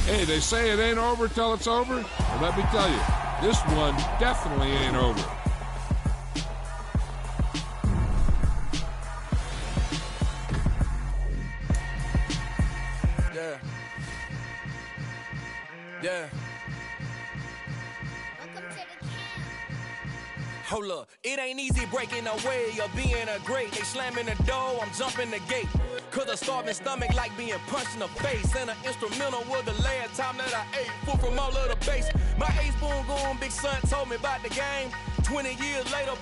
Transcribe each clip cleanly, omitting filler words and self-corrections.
Hey, they say it ain't over till it's over. Well, let me tell you, this one definitely ain't over. Yeah. Yeah. Hold up, it ain't easy breaking away or being a great. They slamming the door, I'm jumping the gate. Cause a starving stomach like being punched in the face. And an instrumental was the last time that I ate. Food from all of the bass. My ace boom goon, big son told me about the game. 20 years later,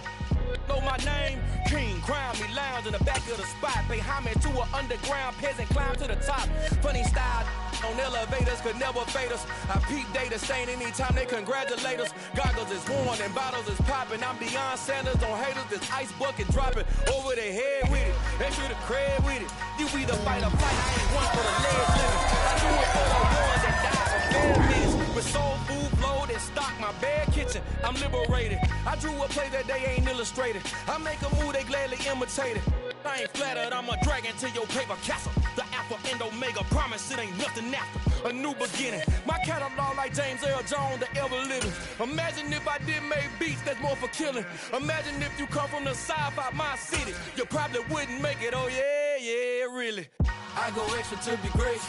know my name. King, crown me, lounge in the back of the spot. Pay homage to an underground peasant, climb to the top. Funny style on elevators could never fade us. I peep data stain anytime they congratulate us. Goggles is worn and bottles is popping. I'm Deion Sanders on haters, this ice bucket dropping over their head with it. They should have cred with it. You either fight or flight, I ain't one for the legs living. I do it for the ones that die for fair minutes. With soul food flow that stock my bare kitchen. I'm liberated. I drew a play that they ain't illustrated. I make a move they gladly imitate it. I ain't flattered, I'm a dragon to your paper castle. The Alpha and Omega, promise it ain't nothing after. A new beginning. My catalog like James Earl Jones, the ever living. Imagine if I did make beats that's more for killing. Imagine if you come from the sci-fi, my city. You probably wouldn't make it, oh yeah, yeah, really. I go extra to be great.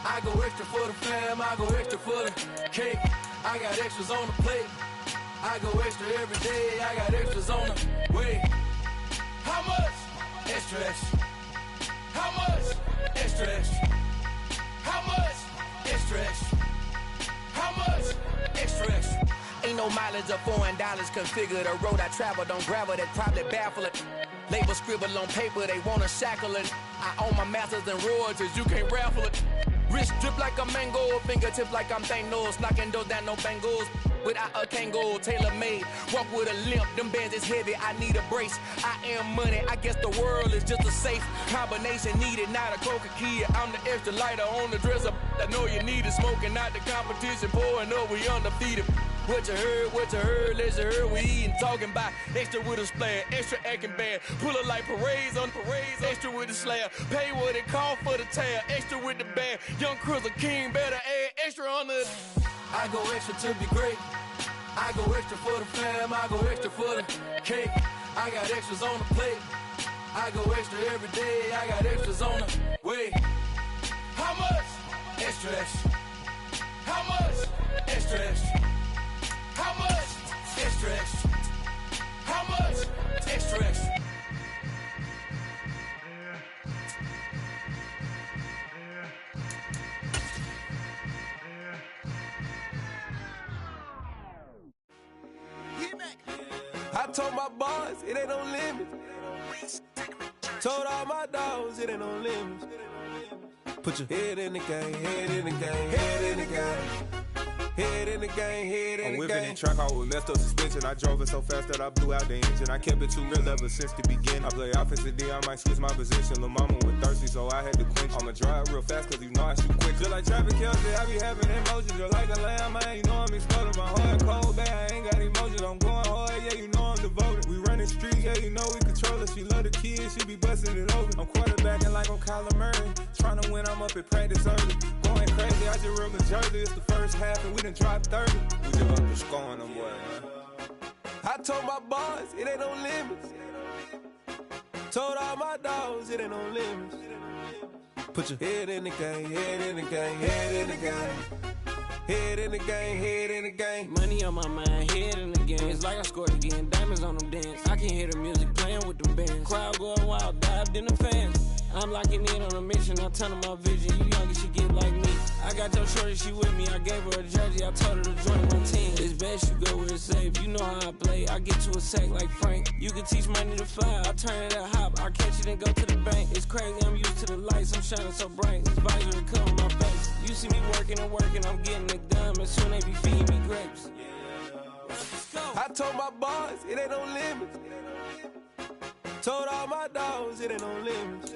I go extra for the fam, I go extra for the cake. I got extras on the plate. I go extra every day, I got extras on the way. How much? Extra, extra. How much? Extra, extra. How much? Extra, extra. How much? Extra, extra. Ain't no mileage of $4 configure the road I travel. Don't gravel, that probably baffle it. Label scribble on paper, they wanna shackle it. I own my masters and royalties, you can't raffle it. Wrist drip like a mango, fingertips like I'm Thanos. Knocking those down, no bangles. Without a Kango, tailor-made. Walk with a limp, them bands is heavy, I need a brace. I am money, I guess the world is just a safe combination needed, not a coca key. I'm the extra lighter on the dresser. I know you need it, smoking out the competition, pouring up, we undefeated. What you heard, let you heard, we eatin', talking about extra with a splash, extra acting bad, pull it like parades on parades, extra with the slab, pay what it cost for the tab, extra with the bag, young Crizzle King, better add extra on the. I go extra to be great, I go extra for the fam, I go extra for the cake, I got extras on the plate, I go extra every day, I got extras on the way. How much? Extra, extra. How much? Extra, extra. How much? Extra, extra. How much? Extra, extra. I told my boys it ain't no limits. Told all my dogs it ain't no limits. Put your head in the game, head in the game, head in the game. Head in the game, head in the game. I'm whipping the track out with messed up suspension. I drove it so fast that I blew out the engine. I kept it too real ever since the beginning. I play offensive D, I might switch my position. Lil' mama was thirsty, so I had to quench. I'ma drive real fast, cause you know I shoot quick. Just like traffic Kelsey, I be having emotions. Just like a lamb, I ain't know I'm exploding. My heart cold, bad, I ain't got emotions. I'm going hard, yeah, you know I'm devoted. We running streets, yeah, you know we control it. She love the kids, she be busting it over. I'm quarterbacking like I'm Kyler Murray. Trying to win, I'm up at practice early. Going crazy, I just rub the jersey. It's the first half and we done dropped 30. We just up to scoring them, boy, man. I told my boys, it ain't no limits. Told all my dogs, it ain't no limits. Put your head in the game, head in the game, head in the game. Head in the game, head in the game. Money on my mind, head in the game. It's like I scored again, diamonds on them dance. I can hear the music playing with them bands. Crowd going wild, dived in the fans. I'm locking in on a mission, I'm telling my vision. You young, you should get like me. I got your shorty, she with me. I gave her a jersey, I told her to join my team. It's best you go where it's safe. You know how I play, I get to a sack like Frank. You can teach money to fly, I turn it at hop. I catch it and go to the bank. It's crazy, I'm used to the lights, I'm shining so bright. This visor to come on my face. You see me working and working, I'm getting it done. And soon they be feeding me grapes. I told my boys, it ain't no limits. Told all my dogs, it ain't no limits.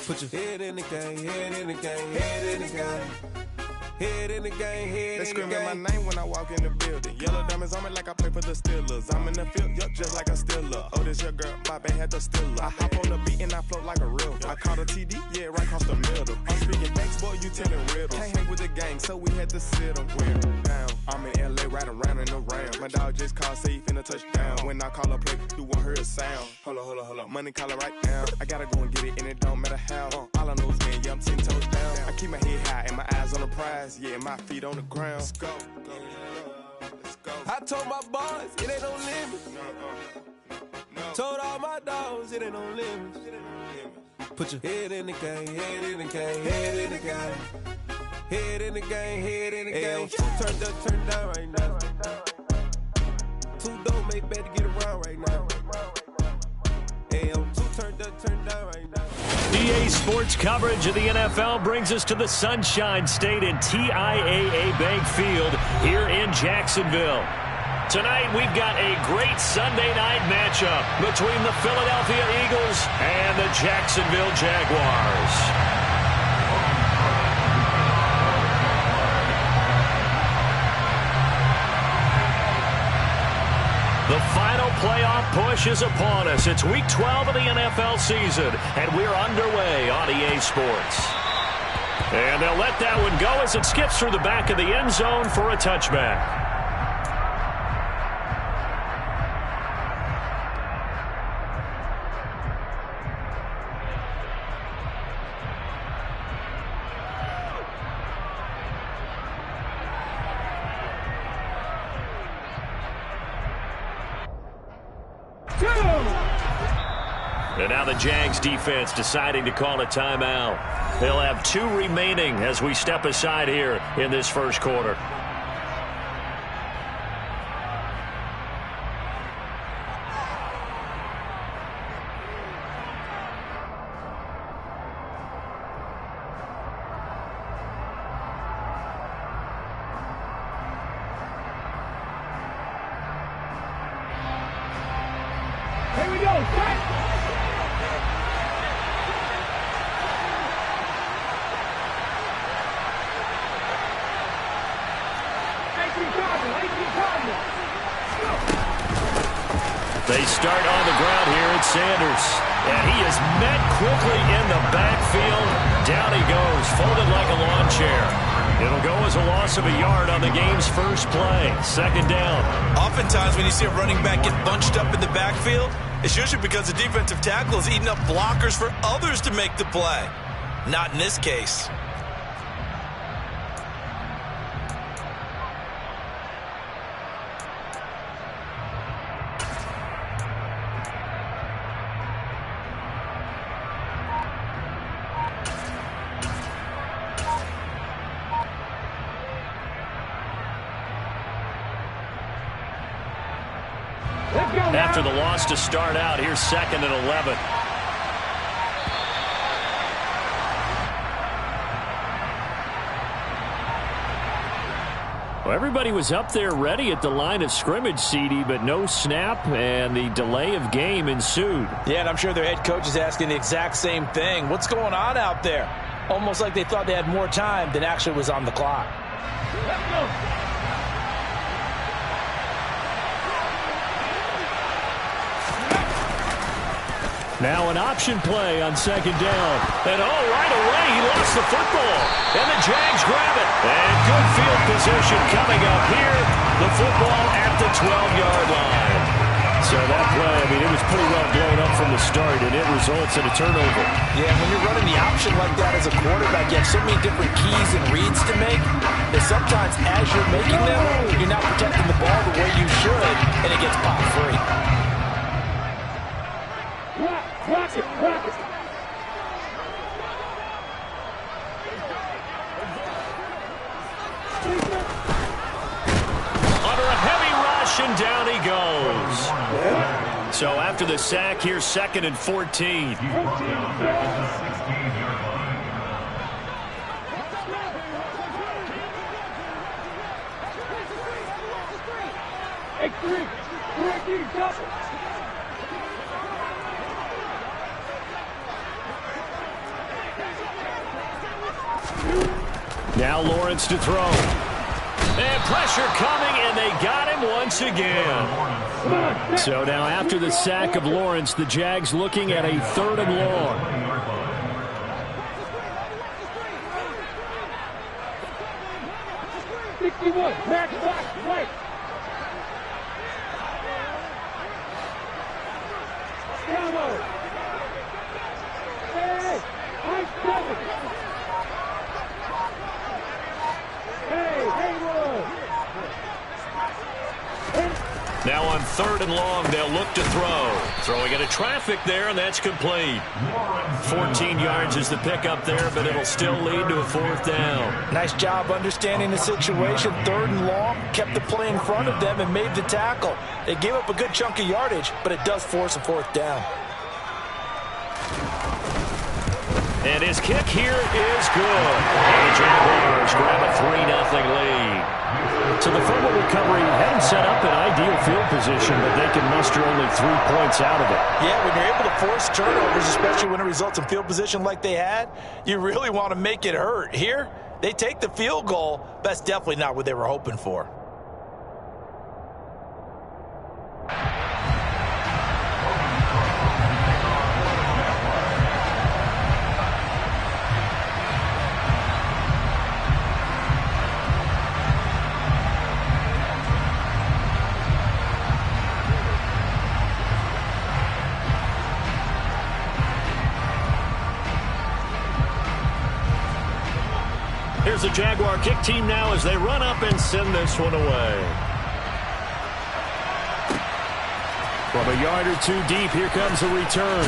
Put your head in the game, head in the game, head in the game. Head in the game, head in the game. They screaming my name when I walk in the building. Yellow diamonds on me like I play for the Steelers. I'm in the field, yup, just like a Steeler. Oh, this your girl, my band had the Steeler. I hop on the beat and I float like a real. I caught a TD, yeah, right across the middle. I'm speaking thanks, boy, you telling riddles. Can't hang with the gang, so we had to sit them down. I'm in LA, riding around in around. My dog just called, say he finna touchdown. When I call a play, you won't hear a sound. Hold up, money call it right now. I gotta go and get it, and it don't matter how. All I know is man, yeah, I'm 10 toes down. I keep my head high and my eyes on the prize. Yeah, my feet on the ground. Let's go. I told my boys, it ain't no limit. Told all my dogs, it ain't no limit. Put your head in the game, head in the game, head in the game. Head in the game, head in the game. Turned up, turned down right now. Two dope make bad to get around right now. Two turned up, turned down right now. EA Sports coverage of the NFL brings us to the Sunshine State and TIAA Bank Field here in Jacksonville. Tonight, we've got a great Sunday night matchup between the Philadelphia Eagles and the Jacksonville Jaguars. The final playoff push is upon us. It's Week 12 of the NFL season, and we're underway on EA Sports. And they'll let that one go as it skips through the back of the end zone for a touchback. And now the Jags defense deciding to call a timeout. They'll have 2 remaining as we step aside here in this first quarter. Here we go, set! They start on the ground here at Sanders. And he is met quickly in the backfield. Down he goes, folded like a lawn chair. It'll go as a loss of a yard on the game's first play. Second down. Oftentimes when you see a running back get bunched up in the backfield, it's usually because the defensive tackle is eating up blockers for others to make the play. Not in this case. After the loss to start out, here's 2nd and 11. Well, everybody was up there ready at the line of scrimmage, CD, but no snap, and the delay of game ensued. Yeah, and I'm sure their head coach is asking the exact same thing. What's going on out there? Almost like they thought they had more time than actually was on the clock. Let's go! Now an option play on 2nd down. And right away he lost the football. And the Jags grab it. And good field position coming up here. The football at the 12-yard line. So that play, I mean, it was pretty well blown up from the start, and it results in a turnover. Yeah, when you're running the option like that as a quarterback, you have so many different keys and reads to make that sometimes as you're making them, you're not protecting the ball the way you should, and it gets popped free. Rock it, rock it. Under a heavy rush, and down he goes. So after the sack, here's 2nd and 14. Now Lawrence to throw. And pressure coming, and they got him once again. So now after the sack of Lawrence, the Jags looking at a 3rd and long. 61. Max box, right. Bravo. Hey, I'm 7. Hey, Haywood. Now on 3rd and long, they'll look to throw. Throwing into traffic there, and that's complete. 14 yards is the pickup there, but it'll still lead to a 4th down. Nice job understanding the situation. 3rd and long, kept the play in front of them and made the tackle. They gave up a good chunk of yardage, but it does force a 4th down. And his kick here is good. And the Jaguars grab a 3-0 lead. So the fumble recovery hadn't set up an ideal field position, but they can muster only 3 points out of it. Yeah, when you're able to force turnovers, especially when it results in field position like they had, you really want to make it hurt. Here, they take the field goal. That's definitely not what they were hoping for. Here's the Jaguar kick team now as they run up and send this one away. From a yard or two deep, here comes a return.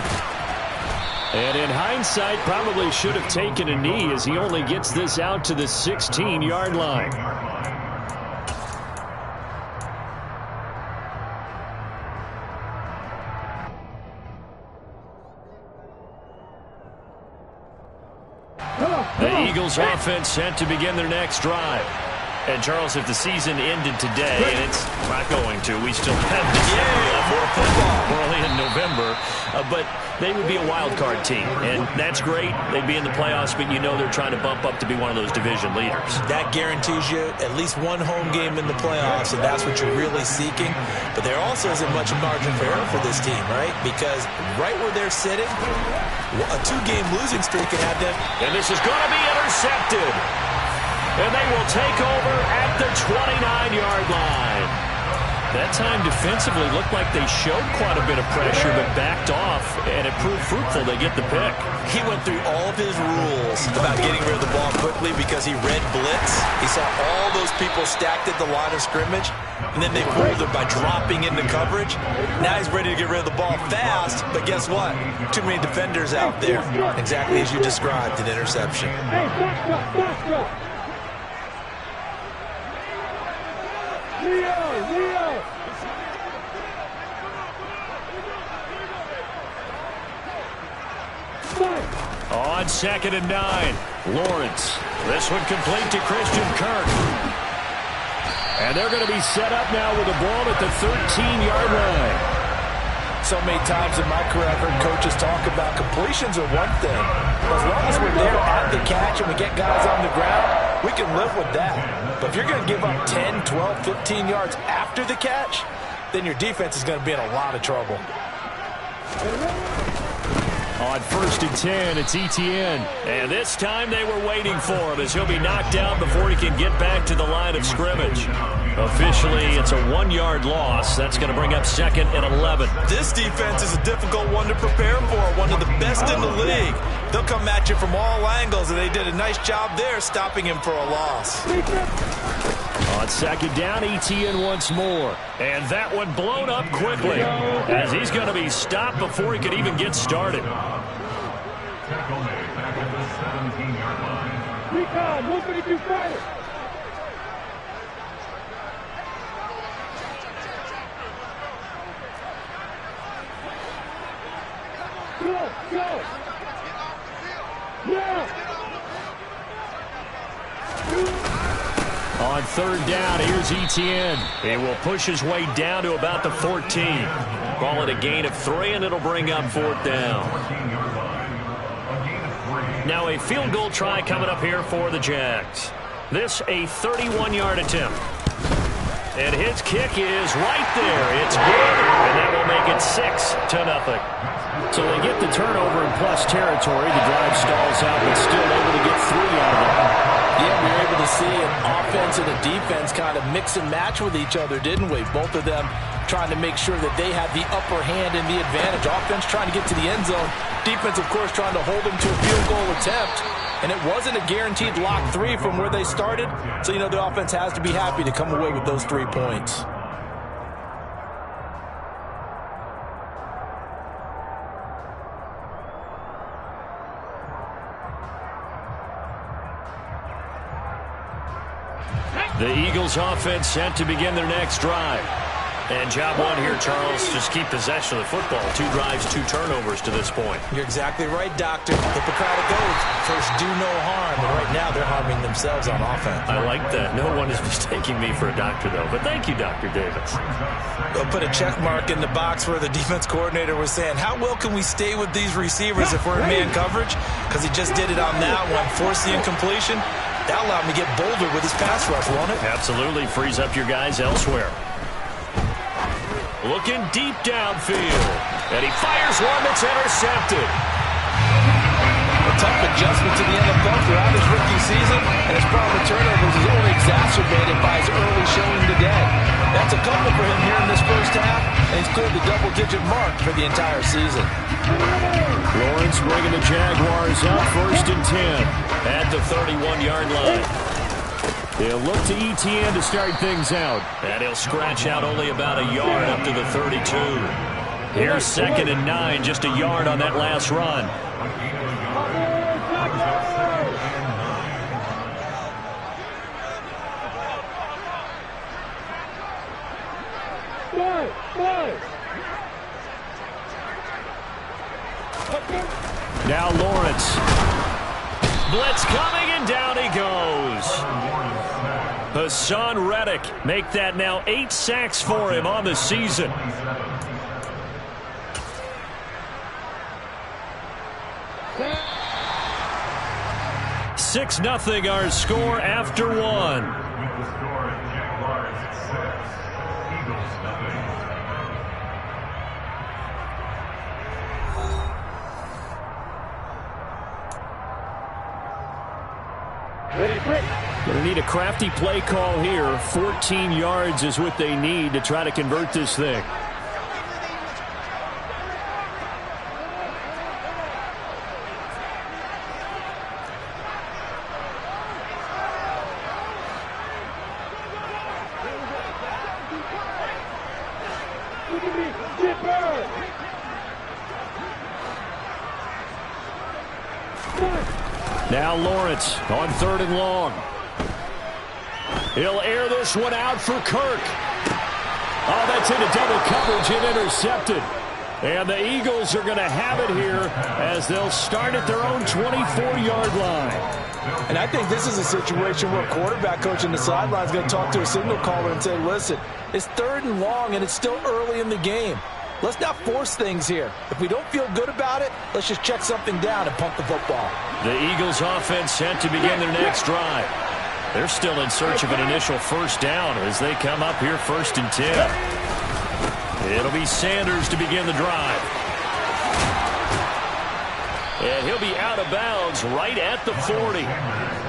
And in hindsight, probably should have taken a knee as he only gets this out to the 16-yard line. The Eagles offense set to begin their next drive. And, Charles, if the season ended today, and it's not going to, we still have December left. More football. We're only in November. But they would be a wild card team. And that's great. They'd be in the playoffs, but you know they're trying to bump up to be one of those division leaders. That guarantees you at least one home game in the playoffs, and that's what you're really seeking. But there also isn't much margin for error for this team, right? Because right where they're sitting, a 2-game losing streak can have them. And this is going to be intercepted. And they will take over at the 29-yard line. That time defensively looked like they showed quite a bit of pressure but backed off, and it proved fruitful. They get the pick. He went through all of his rules about getting rid of the ball quickly because he read blitz. He saw all those people stacked at the line of scrimmage, and then they fooled him by dropping into coverage. Now he's ready to get rid of the ball fast, but guess what? Too many defenders out there. Exactly as you described, an interception. Hey, box up. Leo. On 2nd and 9, Lawrence. This one complete to Christian Kirk. And they're going to be set up now with the ball at the 13-yard line. So many times in my career, I've heard coaches talk about completions are one thing. As long as we're there at the catch and we get guys on the ground, we can live with that. But if you're going to give up 10, 12, 15 yards after the catch, then your defense is going to be in a lot of trouble. On 1st and 10, it's Etienne. And this time they were waiting for him as he'll be knocked down before he can get back to the line of scrimmage. Officially, it's a 1-yard loss. That's going to bring up 2nd and 11. This defense is a difficult one to prepare for, one of the best in the league. They'll come at you from all angles, and they did a nice job there stopping him for a loss. On 2nd down, Etienne once more. And that one blown up quickly as he's going to be stopped before he could even get started. Recon, 152 fire. Go. Yeah. On 3rd down, here's Etienne. He will push his way down to about the 14. Call it a gain of 3, and it'll bring up 4th down. Now a field goal try coming up here for the Jags. This a 31-yard attempt. And his kick is right there. It's good, and that will make it 6-0. So they get the turnover in plus territory. The drive stalls out, but still able to get 3 out of it. Yeah, we were able to see an offense and a defense kind of mix and match with each other, didn't we? Both of them trying to make sure that they have the upper hand and the advantage. Offense trying to get to the end zone. Defense, of course, trying to hold them to a field goal attempt. And it wasn't a guaranteed lock 3 from where they started. So, the offense has to be happy to come away with those 3 points. The Eagles offense set to begin their next drive. And job one here, Charles, just keep possession of the football. 2 drives, 2 turnovers to this point. You're exactly right, Doctor. Hippocratic oath. First, do no harm. And right now, they're harming themselves on offense. I like that. No one is mistaking me for a doctor, though. But thank you, Dr. Davis. They'll put a check mark in the box where the defense coordinator was saying, how well can we stay with these receivers if we're in man coverage? Because he just did it on that one. Force the incompletion. That allowed him to get bolder with his pass rush, won't it? Absolutely. Frees up your guys elsewhere. Looking deep downfield. And he fires one that's intercepted. A tough adjustment to the NFL throughout his rookie season, and his problem with turnovers is only exacerbated by his early showing today. That's a couple for him here in this first half, and he's cleared the double-digit mark for the entire season. Lawrence bringing the Jaguars up 1st and 10 at the 31-yard line. He'll look to ETN to start things out. And he'll scratch out only about a yard up to the 32. Here's 2nd and 9, just a yard on that last run. Now Lawrence. Blitz coming, and down he goes. Hassan Reddick make that now 8 sacks for him on the season. 6-0 our score after 1. Going to need a crafty play call here. 14 yards is what they need to try to convert this thing. Now Lawrence on 3rd and long. He'll air this one out for Kirk. Oh, that's into double coverage and intercepted. And the Eagles are going to have it here as they'll start at their own 24-yard line. And I think this is a situation where a quarterback coach in the sideline is going to talk to a signal caller and say, listen, it's 3rd and long and it's still early in the game. Let's not force things here. If we don't feel good about it, let's just check something down and punt the football. The Eagles offense set to begin their next drive. They're still in search of an initial first down as they come up here 1st and 10. It'll be Sanders to begin the drive. And he'll be out of bounds right at the 40.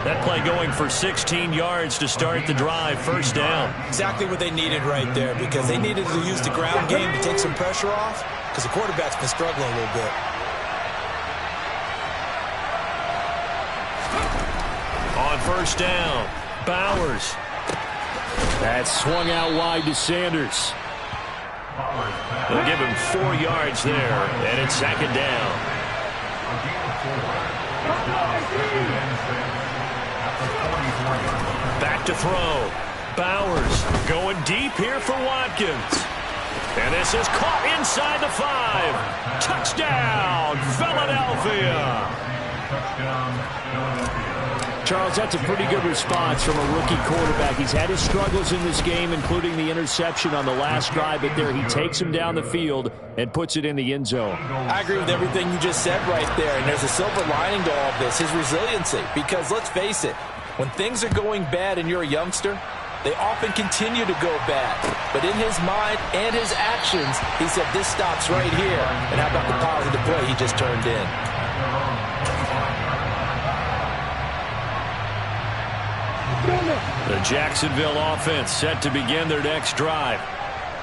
That play going for 16 yards to start the drive, 1st down. Exactly what they needed right there, because they needed to use the ground game to take some pressure off, because the quarterback's been struggling a little bit. On 1st down, Bowers. That swung out wide to Sanders. They'll give him 4 yards there, and it's 2nd down. Back to throw. Bowers going deep here for Watkins. And this is caught inside the 5. Touchdown, Philadelphia. Charles, that's a pretty good response from a rookie quarterback. He's had his struggles in this game, including the interception on the last drive, but there he takes him down the field and puts it in the end zone. I agree with everything you just said right there, and there's a silver lining to all of this, his resiliency. Because let's face it, when things are going bad and you're a youngster, they often continue to go bad. But in his mind and his actions, he said, this stops right here. And how about the positive play he just turned in? The Jacksonville offense set to begin their next drive.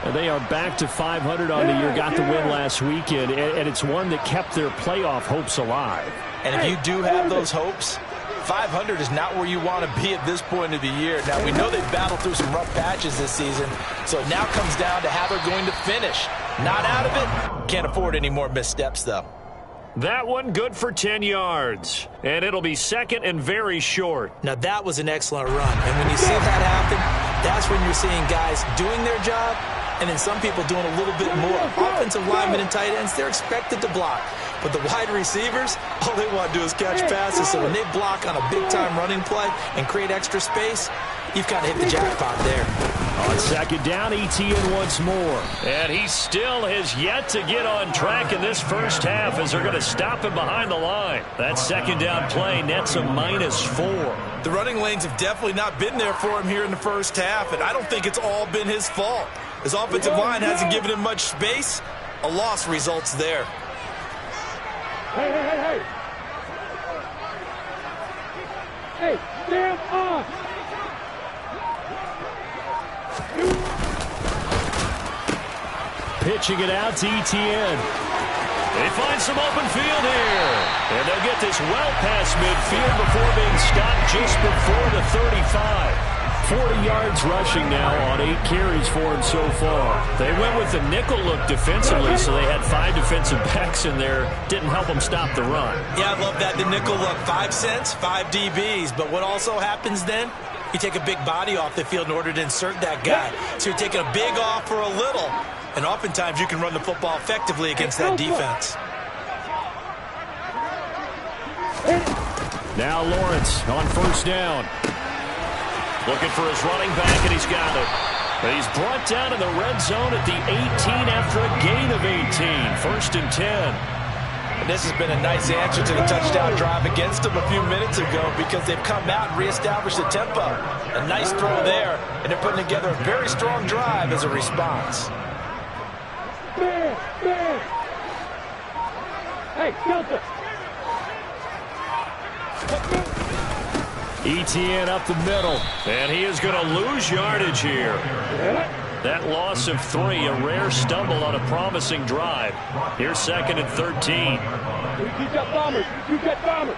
And they are back to 500 on the year, got the win last weekend, and it's one that kept their playoff hopes alive. And if you do have those hopes, 500 is not where you want to be at this point of the year. Now, we know they've battled through some rough patches this season, so it now comes down to how they're going to finish. Not out of it. Can't afford any more missteps, though. That one good for 10 yards, and it'll be second and very short. Now, that was an excellent run, and when you see that happen, that's when you're seeing guys doing their job, and then some people doing a little bit more. Offensive linemen and tight ends, they're expected to block. But the wide receivers, all they want to do is catch passes. So when they block on a big-time running play and create extra space, you've kind of hit the jackpot there. On second down, ETN once more. And he still has yet to get on track in this first half as they're going to stop him behind the line. That second down play nets a -4. The running lanes have definitely not been there for him here in the first half, and I don't think it's all been his fault. His offensive line hasn't given him much space. A loss results there. Hey, hey, hey, hey! Hey, stand on! Pitching it out to ETN. They find some open field here. And they'll get this well past midfield before being stopped just before the 35. 40 yards rushing now on 8 carries for him so far. They went with the nickel look defensively, so they had 5 defensive backs in there. Didn't help them stop the run. Yeah, I love that. The nickel look, 5 cents, 5 DBs. But what also happens then? You take a big body off the field in order to insert that guy. So you're taking a big off for a little. And oftentimes you can run the football effectively against that defense. Now Lawrence on first down. Looking for his running back, and he's got it. But he's brought down in the red zone at the 18 after a gain of 18. First and 10. And this has been a nice answer to the touchdown drive against them a few minutes ago because they've come out and reestablished the tempo. A nice throw there, and they're putting together a very strong drive as a response. Man, man! Hey, Delta! ETN up the middle, and he is going to lose yardage here. That loss of 3, a rare stumble on a promising drive. Here's second and 13. You got bombers! You got bombers!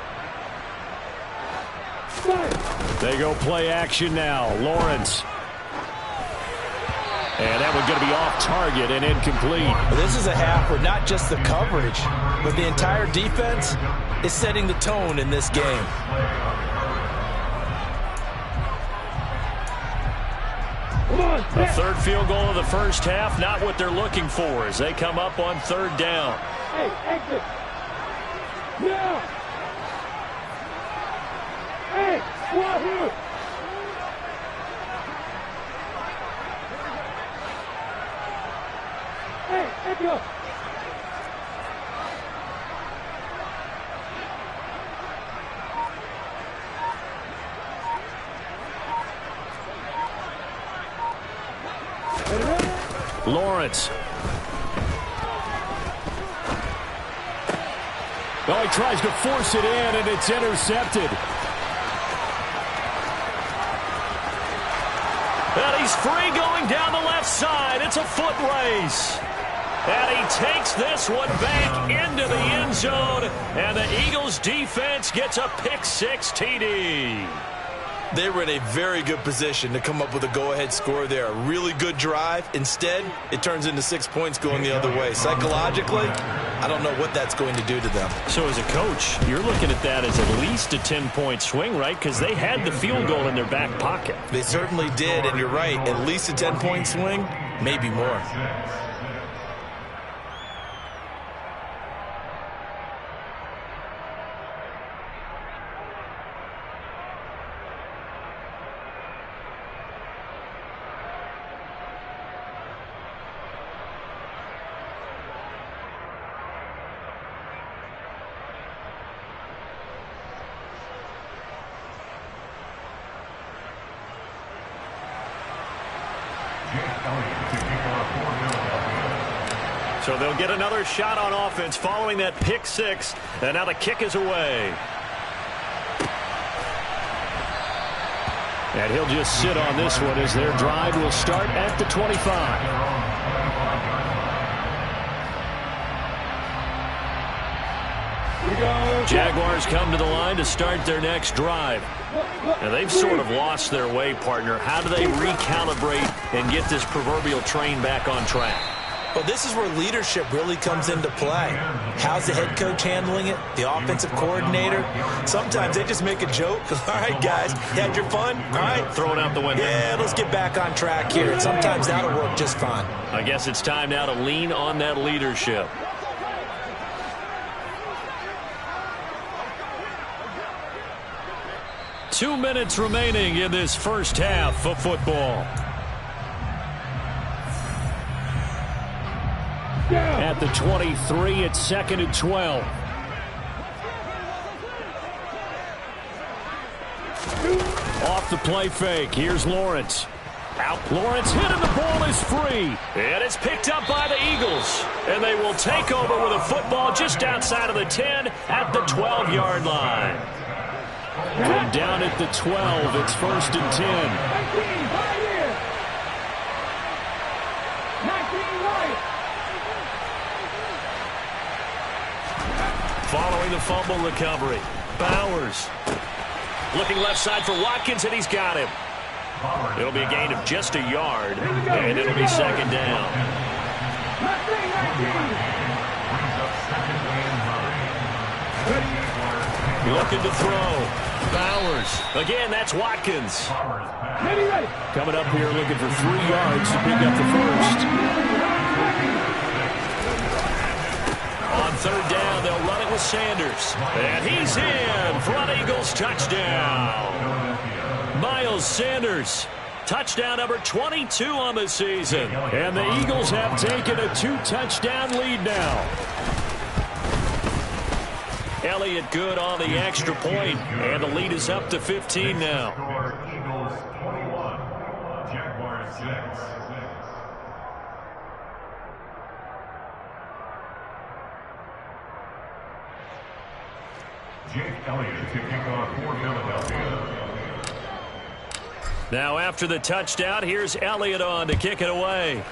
They go play action now. Lawrence. And that one's going to be off target and incomplete. This is a half where not just the coverage, but the entire defense is setting the tone in this game. The third field goal of the first half, not what they're looking for as they come up on third down. Hey, exit! Now! Hey, Wahoo! Hey, echo! Lawrence. Oh, he tries to force it in, and it's intercepted. And he's free going down the left side. It's a foot race. And he takes this one back into the end zone, and the Eagles defense gets a pick-6 TD. They were in a very good position to come up with a go-ahead score there. A really good drive. Instead, it turns into 6 points going the other way. Psychologically, I don't know what that's going to do to them. So as a coach, you're looking at that as at least a 10-point swing, right? Because they had the field goal in their back pocket. They certainly did, and you're right. At least a 10-point swing, maybe more. So they'll get another shot on offense following that pick-6, and now the kick is away. And he'll just sit on this one as their drive will start at the 25. Jaguars come to the line to start their next drive. Now, they've sort of lost their way, partner. How do they recalibrate and get this proverbial train back on track? Well, this is where leadership really comes into play. How's the head coach handling it? The offensive coordinator? Sometimes they just make a joke. All right, guys, you had your fun? All right. Throw it out the window. Yeah, let's get back on track here. And sometimes that'll work just fine. I guess it's time now to lean on that leadership. Two minutes remaining in this first half of football. At the 23, it's 2nd and 12. Off the play fake. Here's Lawrence. Out. Lawrence hit and the ball is free. And it's picked up by the Eagles. And they will take over with a football just outside of the 10 at the 12-yard line. From down at the 12, it's 1st and 10. Following the fumble recovery, Bowers looking left side for Watkins, and he's got him. It'll be a gain of just a yard, and it'll be 2nd down. Looking to throw. Bowers. Again, that's Watkins. Coming up here looking for 3 yards to pick up the first. On 3rd down, they'll run it with Sanders. And he's in for an Eagles touchdown. Miles Sanders. Touchdown number 22 on the season. And the Eagles have taken a 2-touchdown lead now. Elliott good on the extra point, and the lead is up to 15 now. Eagles 21, Jaguars 6. Jake Elliott to kick off for Philadelphia. Now after the touchdown, here's Elliott on to kick it away.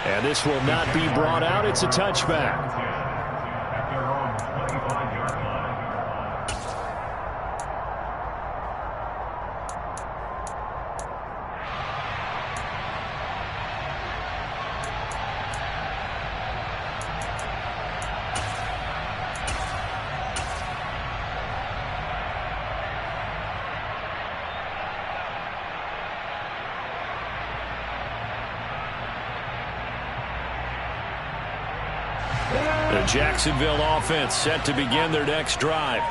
And this will not be brought out. It's a touchback. The Jacksonville offense set to begin their next drive.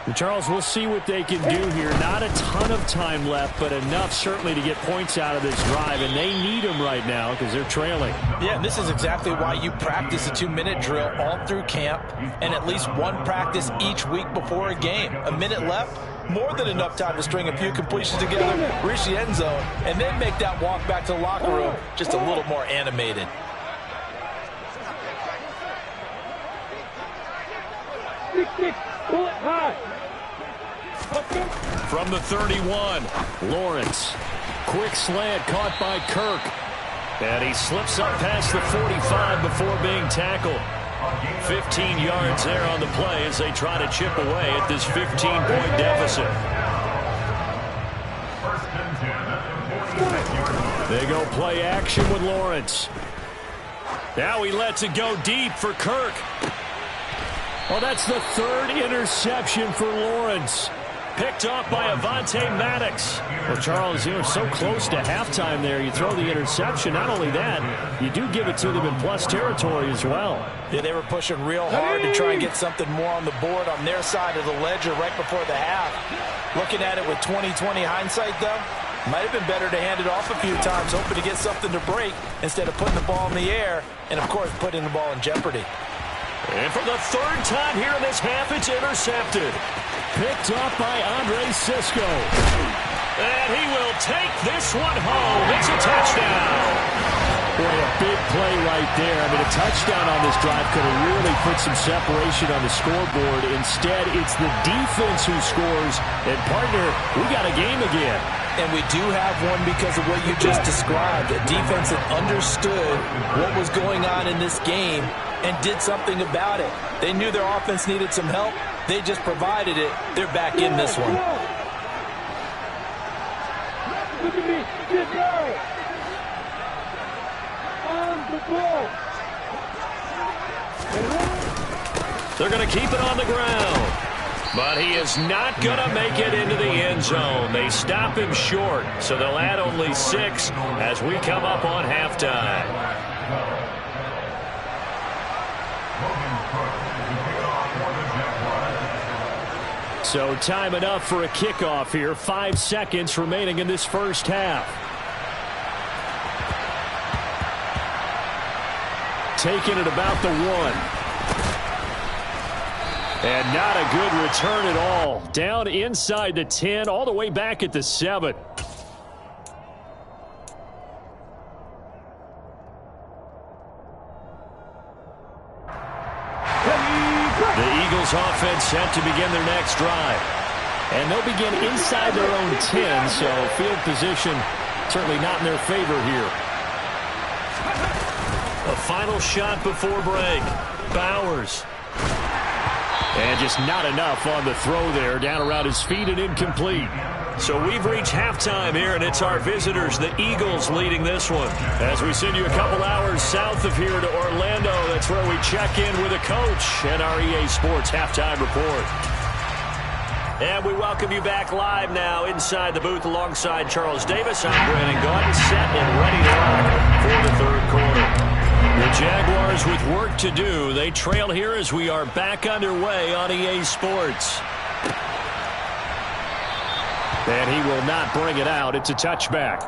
And Charles, we'll see what they can do here. Not a ton of time left, but enough certainly to get points out of this drive, and they need them right now because they're trailing. Yeah, and this is exactly why you practice a 2-minute drill all through camp and at least one practice each week before a game. A minute left, more than enough time to string a few completions together, reach the end zone, and then make that walk back to the locker room just a little more animated. From the 31, Lawrence. Quick slant caught by Kirk. And he slips up past the 45 before being tackled. 15 yards there on the play as they try to chip away at this 15-point deficit. They go play action with Lawrence. Now he lets it go deep for Kirk. Well, that's the 3rd interception for Lawrence. Picked off by Avonte Maddox. Well, Charles, you know, so close to halftime there. You throw the interception. Not only that, you do give it to them in plus territory as well. Yeah, they were pushing real hard to try and get something more on the board on their side of the ledger right before the half. Looking at it with 20/20 hindsight, though, might have been better to hand it off a few times, hoping to get something to break instead of putting the ball in the air and, of course, putting the ball in jeopardy. And for the 3rd time here in this half, it's intercepted. Picked up by Andre Cisco. And he will take this one home. It's a touchdown. Boy, a big play right there. I mean, a touchdown on this drive could have really put some separation on the scoreboard. Instead, it's the defense who scores. And, partner, we got a game again. And we do have one because of what you just described. A defense that understood what was going on in this game and did something about it. They knew their offense needed some help. They just provided it. They're back in this one. Look at me. Get down. On the ball. They're going to keep it on the ground. But he is not going to make it into the end zone. They stop him short, so they'll add only 6 as we come up on halftime. So time enough for a kickoff here. 5 seconds remaining in this first half. Taking it about the 1. And not a good return at all. Down inside the 10, all the way back at the 7. The Eagles offense set to begin their next drive. And they'll begin inside their own 10, so field position certainly not in their favor here. A final shot before break. Bowers. And just not enough on the throw there. Down around his feet and incomplete. So we've reached halftime here, and it's our visitors, the Eagles, leading this one. As we send you a couple hours south of here to Orlando, that's where we check in with a coach and our EA Sports halftime report. And we welcome you back live now inside the booth alongside Charles Davis. I'm Brandon Gaudin, set and ready to rock for the third quarter. The Jaguars with work to do. They trail here as we are back underway on EA Sports. And he will not bring it out. It's a touchback.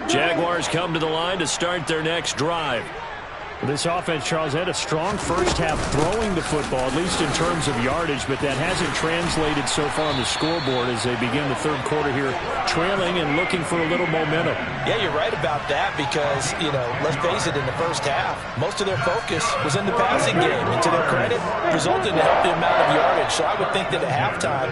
Jaguars come to the line to start their next drive. This offense, Charles, had a strong first half throwing the football, at least in terms of yardage, but that hasn't translated so far on the scoreboard as they begin the third quarter here, trailing and looking for a little momentum. Yeah, you're right about that because, let's face it, in the first half, most of their focus was in the passing game. And to their credit, resulted in a healthy amount of yardage. So I would think that at halftime,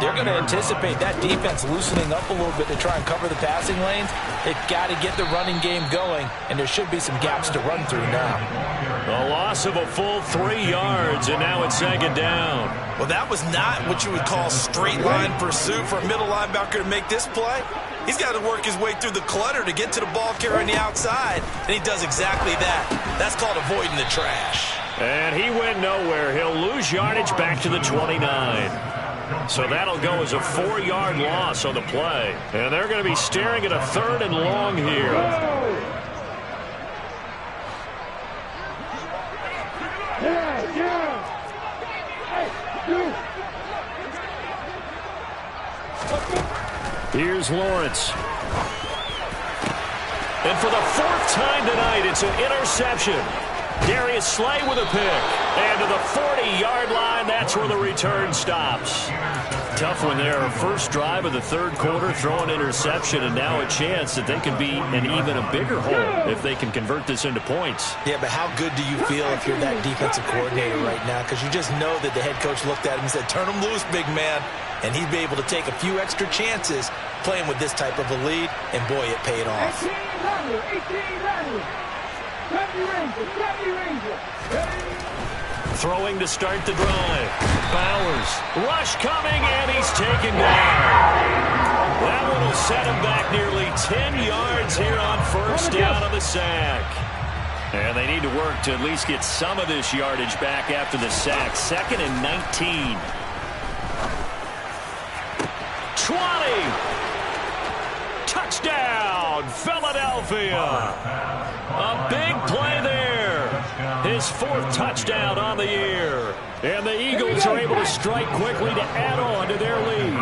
they're going to anticipate that defense loosening up a little bit to try and cover the passing lanes. They've got to get the running game going, and there should be some gaps to run through now. A loss of a full 3 yards, and now it's second down. Well, that was not what you would call straight line pursuit for a middle linebacker to make this play. He's got to work his way through the clutter to get to the ball carrier on the outside, and he does exactly that. That's called avoiding the trash. And he went nowhere. He'll lose yardage back to the 29. So that'll go as a 4-yard loss on the play. And they're going to be staring at a 3rd and long here. Here's Lawrence. And for the 4th time tonight, it's an interception. Darius Slay with a pick. And to the 40-yard line, that's where the return stops. Tough one there. First drive of the third quarter, throw an interception, and now a chance that they can be in even a bigger hole if they can convert this into points. Yeah, but how good do you feel if you're that defensive coordinator right now? Because you just know that the head coach looked at him and said, turn him loose, big man. And he'd be able to take a few extra chances playing with this type of a lead, and boy, it paid off. 18 Throwing to start the drive. Bowers. Rush coming, and he's taken down. That one will set him back nearly 10 yards here on first down on the sack. And they need to work to at least get some of this yardage back after the sack. 2nd and 19. 20. Touchdown, Philadelphia. A big play there. His 4th touchdown on the year. And the Eagles are able to strike quickly to add on to their lead.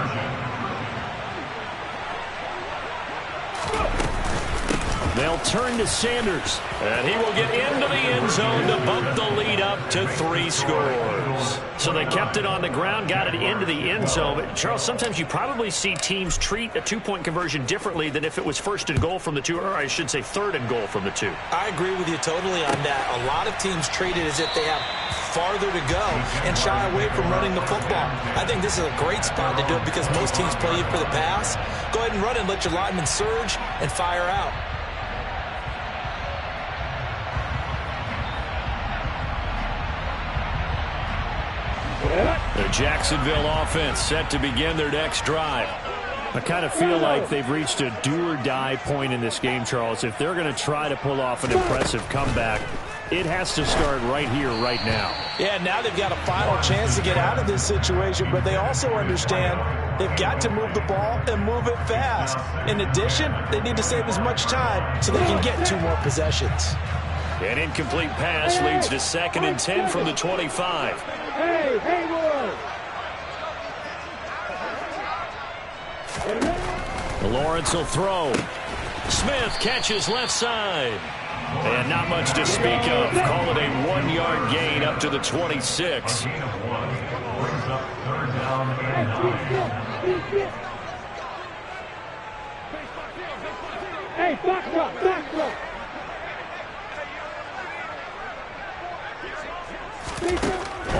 They'll turn to Sanders. And he will get into the end zone to bump the lead up to 3 scores. So they kept it on the ground, got it into the end zone. But Charles, sometimes you probably see teams treat a two-point conversion differently than if it was first and goal from the 2, or I should say third and goal from the 2. I agree with you totally on that. A lot of teams treat it as if they have farther to go and shy away from running the football. I think this is a great spot to do it because most teams play you for the pass. Go ahead and run and let your linemen surge and fire out. The Jacksonville offense set to begin their next drive. I kind of feel like they've reached a do-or-die point in this game, Charles. If they're going to try to pull off an impressive comeback, it has to start right here, right now. Yeah, now they've got a final chance to get out of this situation, but they also understand they've got to move the ball and move it fast. In addition, they need to save as much time so they can get 2 more possessions. An incomplete pass leads to 2nd and 10 from the 25. Hey, Lawrence will throw. Smith catches left side. And not much to speak of. Call it a 1-yard gain up to the 26. Brings up 3rd down and 9. Hey, back up.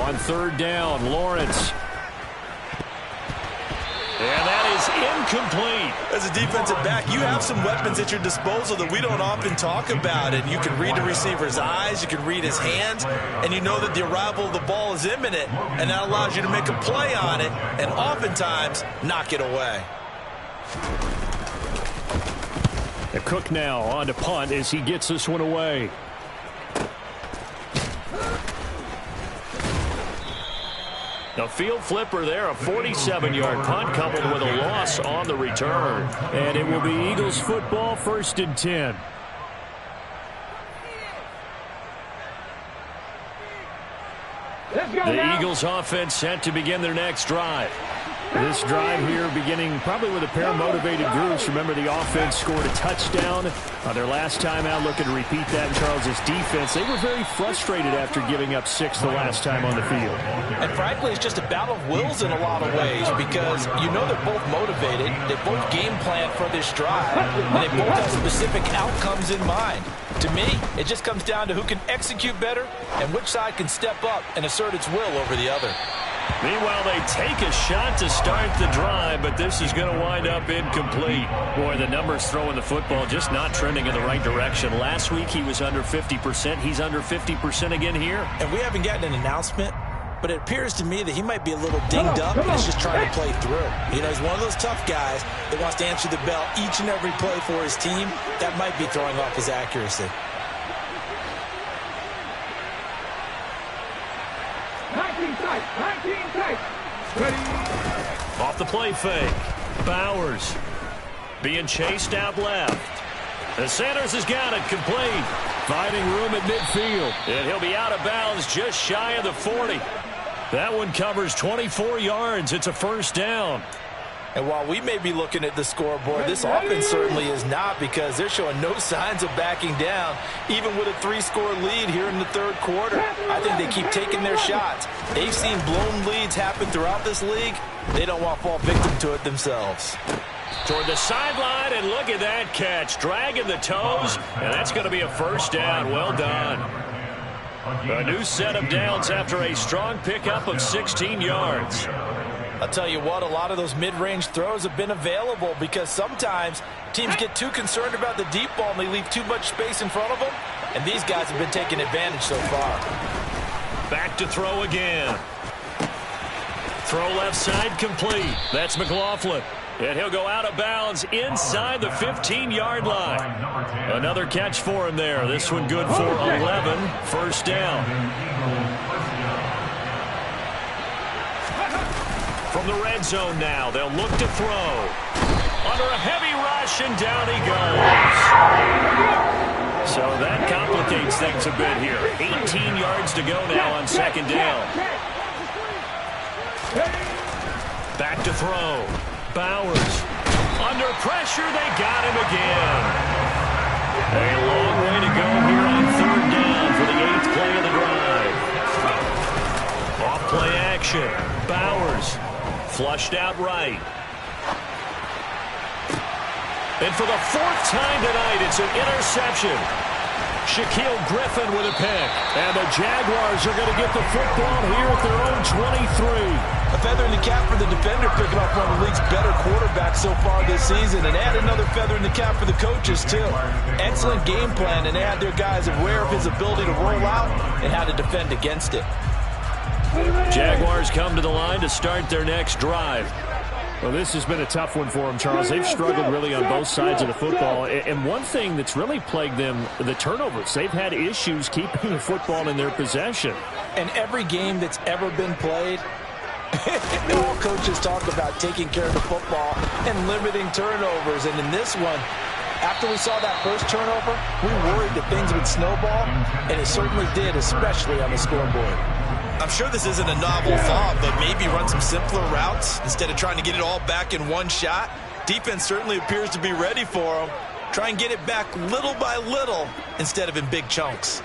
On 3rd down, Lawrence. And that is incomplete. As a defensive back, you have some weapons at your disposal that we don't often talk about. And you can read the receiver's eyes, you can read his hands, and you know that the arrival of the ball is imminent. And that allows you to make a play on it and oftentimes knock it away. The Cook now on to punt as he gets this one away. A field flipper there, a 47-yard punt coupled with a loss on the return. And it will be Eagles football, 1st and 10. The Eagles offense set to begin their next drive. This drive here beginning probably with a pair of motivated groups. Remember, the offense scored a touchdown on their last time out. Looking to repeat that in Charles's defense. They were very frustrated after giving up 6 the last time on the field. And frankly, it's just a battle of wills in a lot of ways because you know they're both motivated. They both game plan for this drive. And they both have specific outcomes in mind. To me, it just comes down to who can execute better and which side can step up and assert its will over the other. Meanwhile, they take a shot to start the drive, but this is going to wind up incomplete. Boy, the numbers throwing the football just not trending in the right direction. Last week, he was under 50%. He's under 50% again here. And we haven't gotten an announcement, but it appears to me that he might be a little dinged up and is just trying to play through. You know, he's one of those tough guys that wants to answer the bell each and every play for his team. That might be throwing off his accuracy. 19 tight. Off the play fake. Bowers being chased out left. And Sanders has got it complete. Finding room at midfield. And he'll be out of bounds just shy of the 40. That one covers 24 yards. It's a 1st down. And while we may be looking at the scoreboard, this offense certainly is not because they're showing no signs of backing down, even with a 3-score lead here in the 3rd quarter. I think they keep taking their shots. They've seen blown leads happen throughout this league. They don't want to fall victim to it themselves. Toward the sideline, and look at that catch. Dragging the toes, and that's going to be a 1st down. Well done. A new set of downs after a strong pickup of 16 yards. I'll tell you what, a lot of those mid-range throws have been available because sometimes teams get too concerned about the deep ball and they leave too much space in front of them, and these guys have been taking advantage so far. Back to throw again. Throw left side complete. That's McLaughlin. And he'll go out of bounds inside the 15-yard line. Another catch for him there. This one good for 11. 1st down. From the red zone now, they'll look to throw. Under a heavy rush, and down he goes. So that complicates things a bit here. 18 yards to go now on 2nd down. Back to throw. Bowers. Under pressure, they got him again. Flushed out right. And for the fourth time tonight, it's an interception. Shaquille Griffin with a pick. And the Jaguars are going to get the football here at their own 23. A feather in the cap for the defender, picking off one of the league's better quarterbacks so far this season. And add another feather in the cap for the coaches, too. Excellent game plan, and they had their guys aware of his ability to roll out and how to defend against it. Jaguars come to the line to start their next drive. Well, this has been a tough one for them, Charles. They've struggled really on both sides of the football. And one thing that's really plagued them, the turnovers. They've had issues keeping the football in their possession. And every game that's ever been played, all coaches talk about taking care of the football and limiting turnovers. And in this one, after we saw that first turnover, we worried that things would snowball, and it certainly did, especially on the scoreboard. I'm sure this isn't a novel thought, but maybe run some simpler routes instead of trying to get it all back in one shot. Defense certainly appears to be ready for them. Try and get it back little by little instead of in big chunks.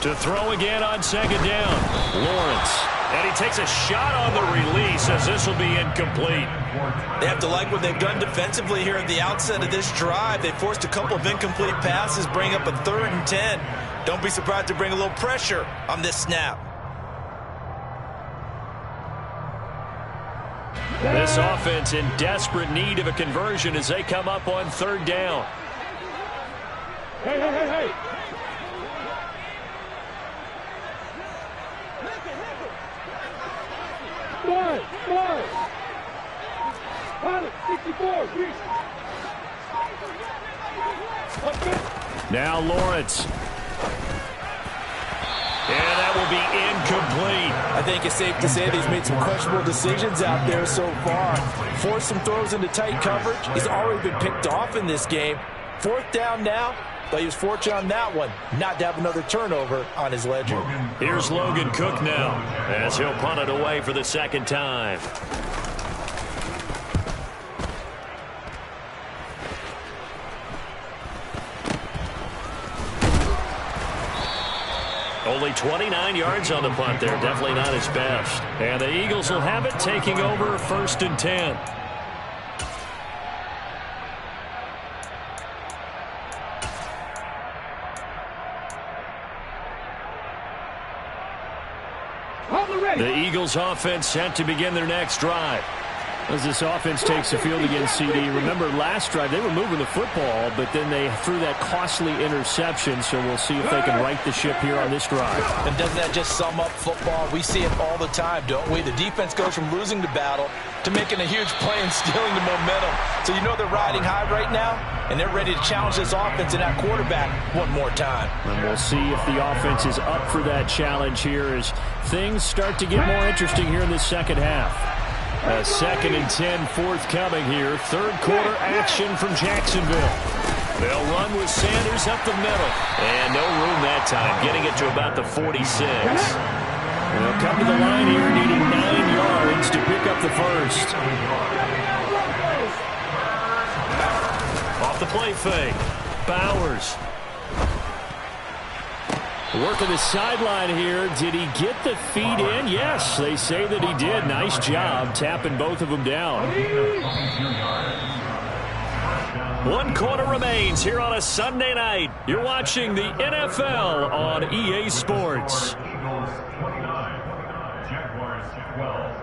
To throw again on second down, Lawrence. And he takes a shot on the release as this will be incomplete. They have to like what they've done defensively here at the outset of this drive. They forced a couple of incomplete passes, bring up a 3rd and 10. Don't be surprised to bring a little pressure on this snap. This offense in desperate need of a conversion as they come up on 3rd down. Hey, hey, hey, hey. Five. 64, please. Now Lawrence. And that will be incomplete. I think it's safe to say that he's made some questionable decisions out there so far. Forced some throws into tight coverage. He's already been picked off in this game. 4th down now, but he was fortunate on that one not to have another turnover on his ledger. Here's Logan Cook now as he'll punt it away for the 2nd time. Only 29 yards on the punt there. Definitely not his best. And the Eagles will have it, taking over 1st and 10. The Eagles offense set to begin their next drive. As this offense takes the field against CD, remember last drive they were moving the football, but then they threw that costly interception, so we'll see if they can right the ship here on this drive. And doesn't that just sum up football? We see it all the time, don't we? The defense goes from losing the battle to making a huge play and stealing the momentum. So you know they're riding high right now, and they're ready to challenge this offense and that quarterback one more time. And we'll see if the offense is up for that challenge here as things start to get more interesting here in this second half. 2nd and 10 forthcoming here. 3rd quarter action from Jacksonville. They'll run with Sanders up the middle. And no room that time, getting it to about the 46. They'll come to the line here, needing 9 yards to pick up the first. Off the play fake. Bowers. Working the sideline here. Did he get the feet in? Yes, they say that he did. Nice job tapping both of them down. 1 quarter remains here on a Sunday night. You're watching the NFL on EA Sports. Eagles 29, Jaguars 12.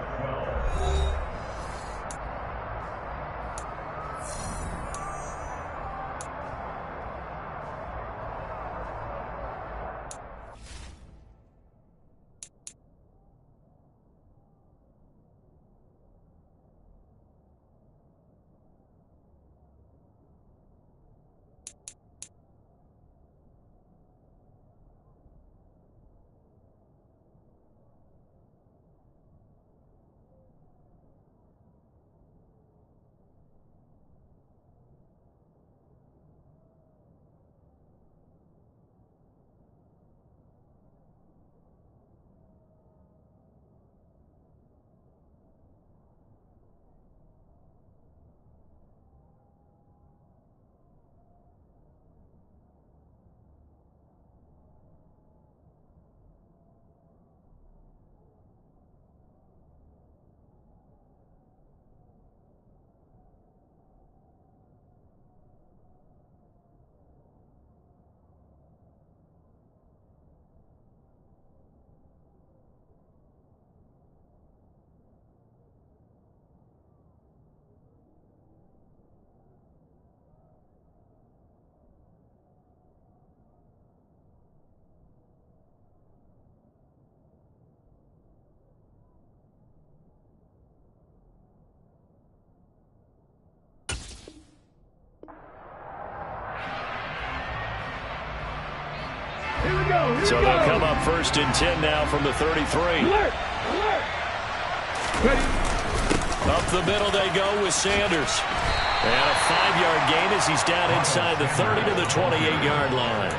So they'll come up 1st and 10 now from the 33. Up the middle they go with Sanders. And a 5-yard gain as he's down inside the 30 to the 28-yard line.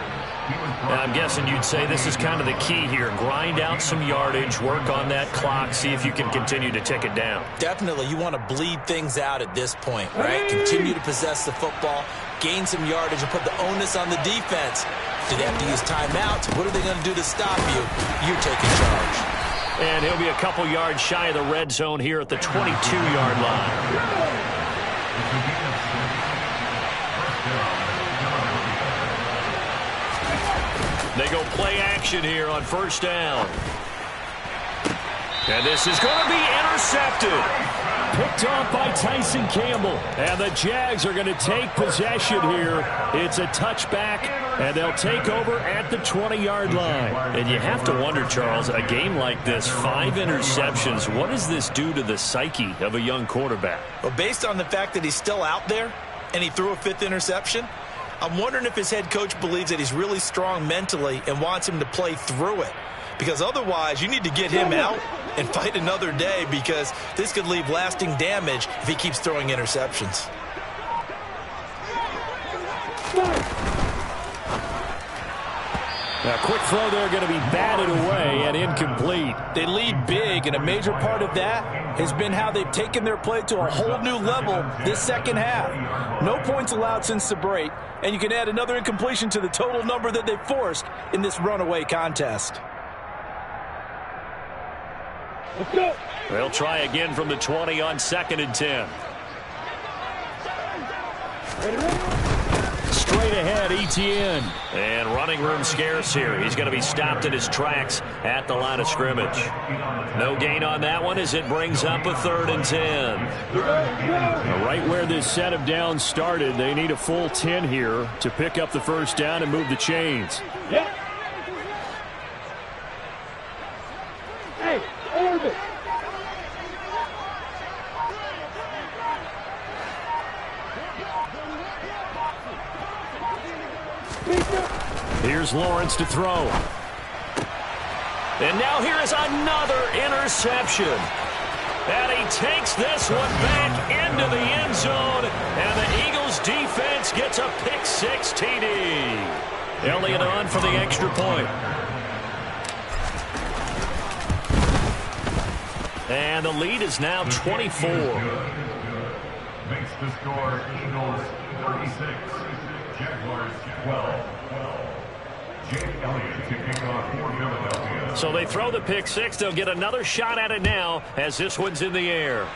And I'm guessing you'd say this is kind of the key here. Grind out some yardage, work on that clock, see if you can continue to tick it down. Definitely. You want to bleed things out at this point, right? Continue to possess the football, gain some yardage, and put the onus on the defense. Do they have to use timeouts? What are they going to do to stop you? You're taking charge. And he'll be a couple yards shy of the red zone here at the 22-yard line. They go play action here on 1st down. And this is going to be intercepted. Picked off by Tyson Campbell. And the Jags are going to take possession here. It's a touchback, and they'll take over at the 20-yard line. And you have to wonder, Charles, a game like this, 5 interceptions, what does this do to the psyche of a young quarterback? Well, based on the fact that he's still out there and he threw a 5th interception, I'm wondering if his head coach believes that he's really strong mentally and wants him to play through it. Because otherwise, you need to get him out and fight another day, because this could leave lasting damage if he keeps throwing interceptions. A quick throw there going to be batted away and incomplete. They lead big, and a major part of that has been how they've taken their play to a whole new level this second half. No points allowed since the break, and you can add another incompletion to the total number that they've forced in this runaway contest. Let's go. They'll try again from the 20 on 2nd and 10. Straight ahead, Etienne. And running room scarce here. He's going to be stopped in his tracks at the line of scrimmage. No gain on that one as it brings up a 3rd and 10. Right where this set of downs started, they need a full 10 here to pick up the 1st down and move the chains. Yep. Hey, orbit. Here's Lawrence to throw. And now here is another interception. And he takes this one back into the end zone. And the Eagles defense gets a pick-6 TD. Elliott on for the extra point. And the lead is now 24. Makes the score Eagles 36, Jaguars 12. Jake Elliott to kick off for Philadelphia. So they throw the pick-6. They'll get another shot at it now as this one's in the air.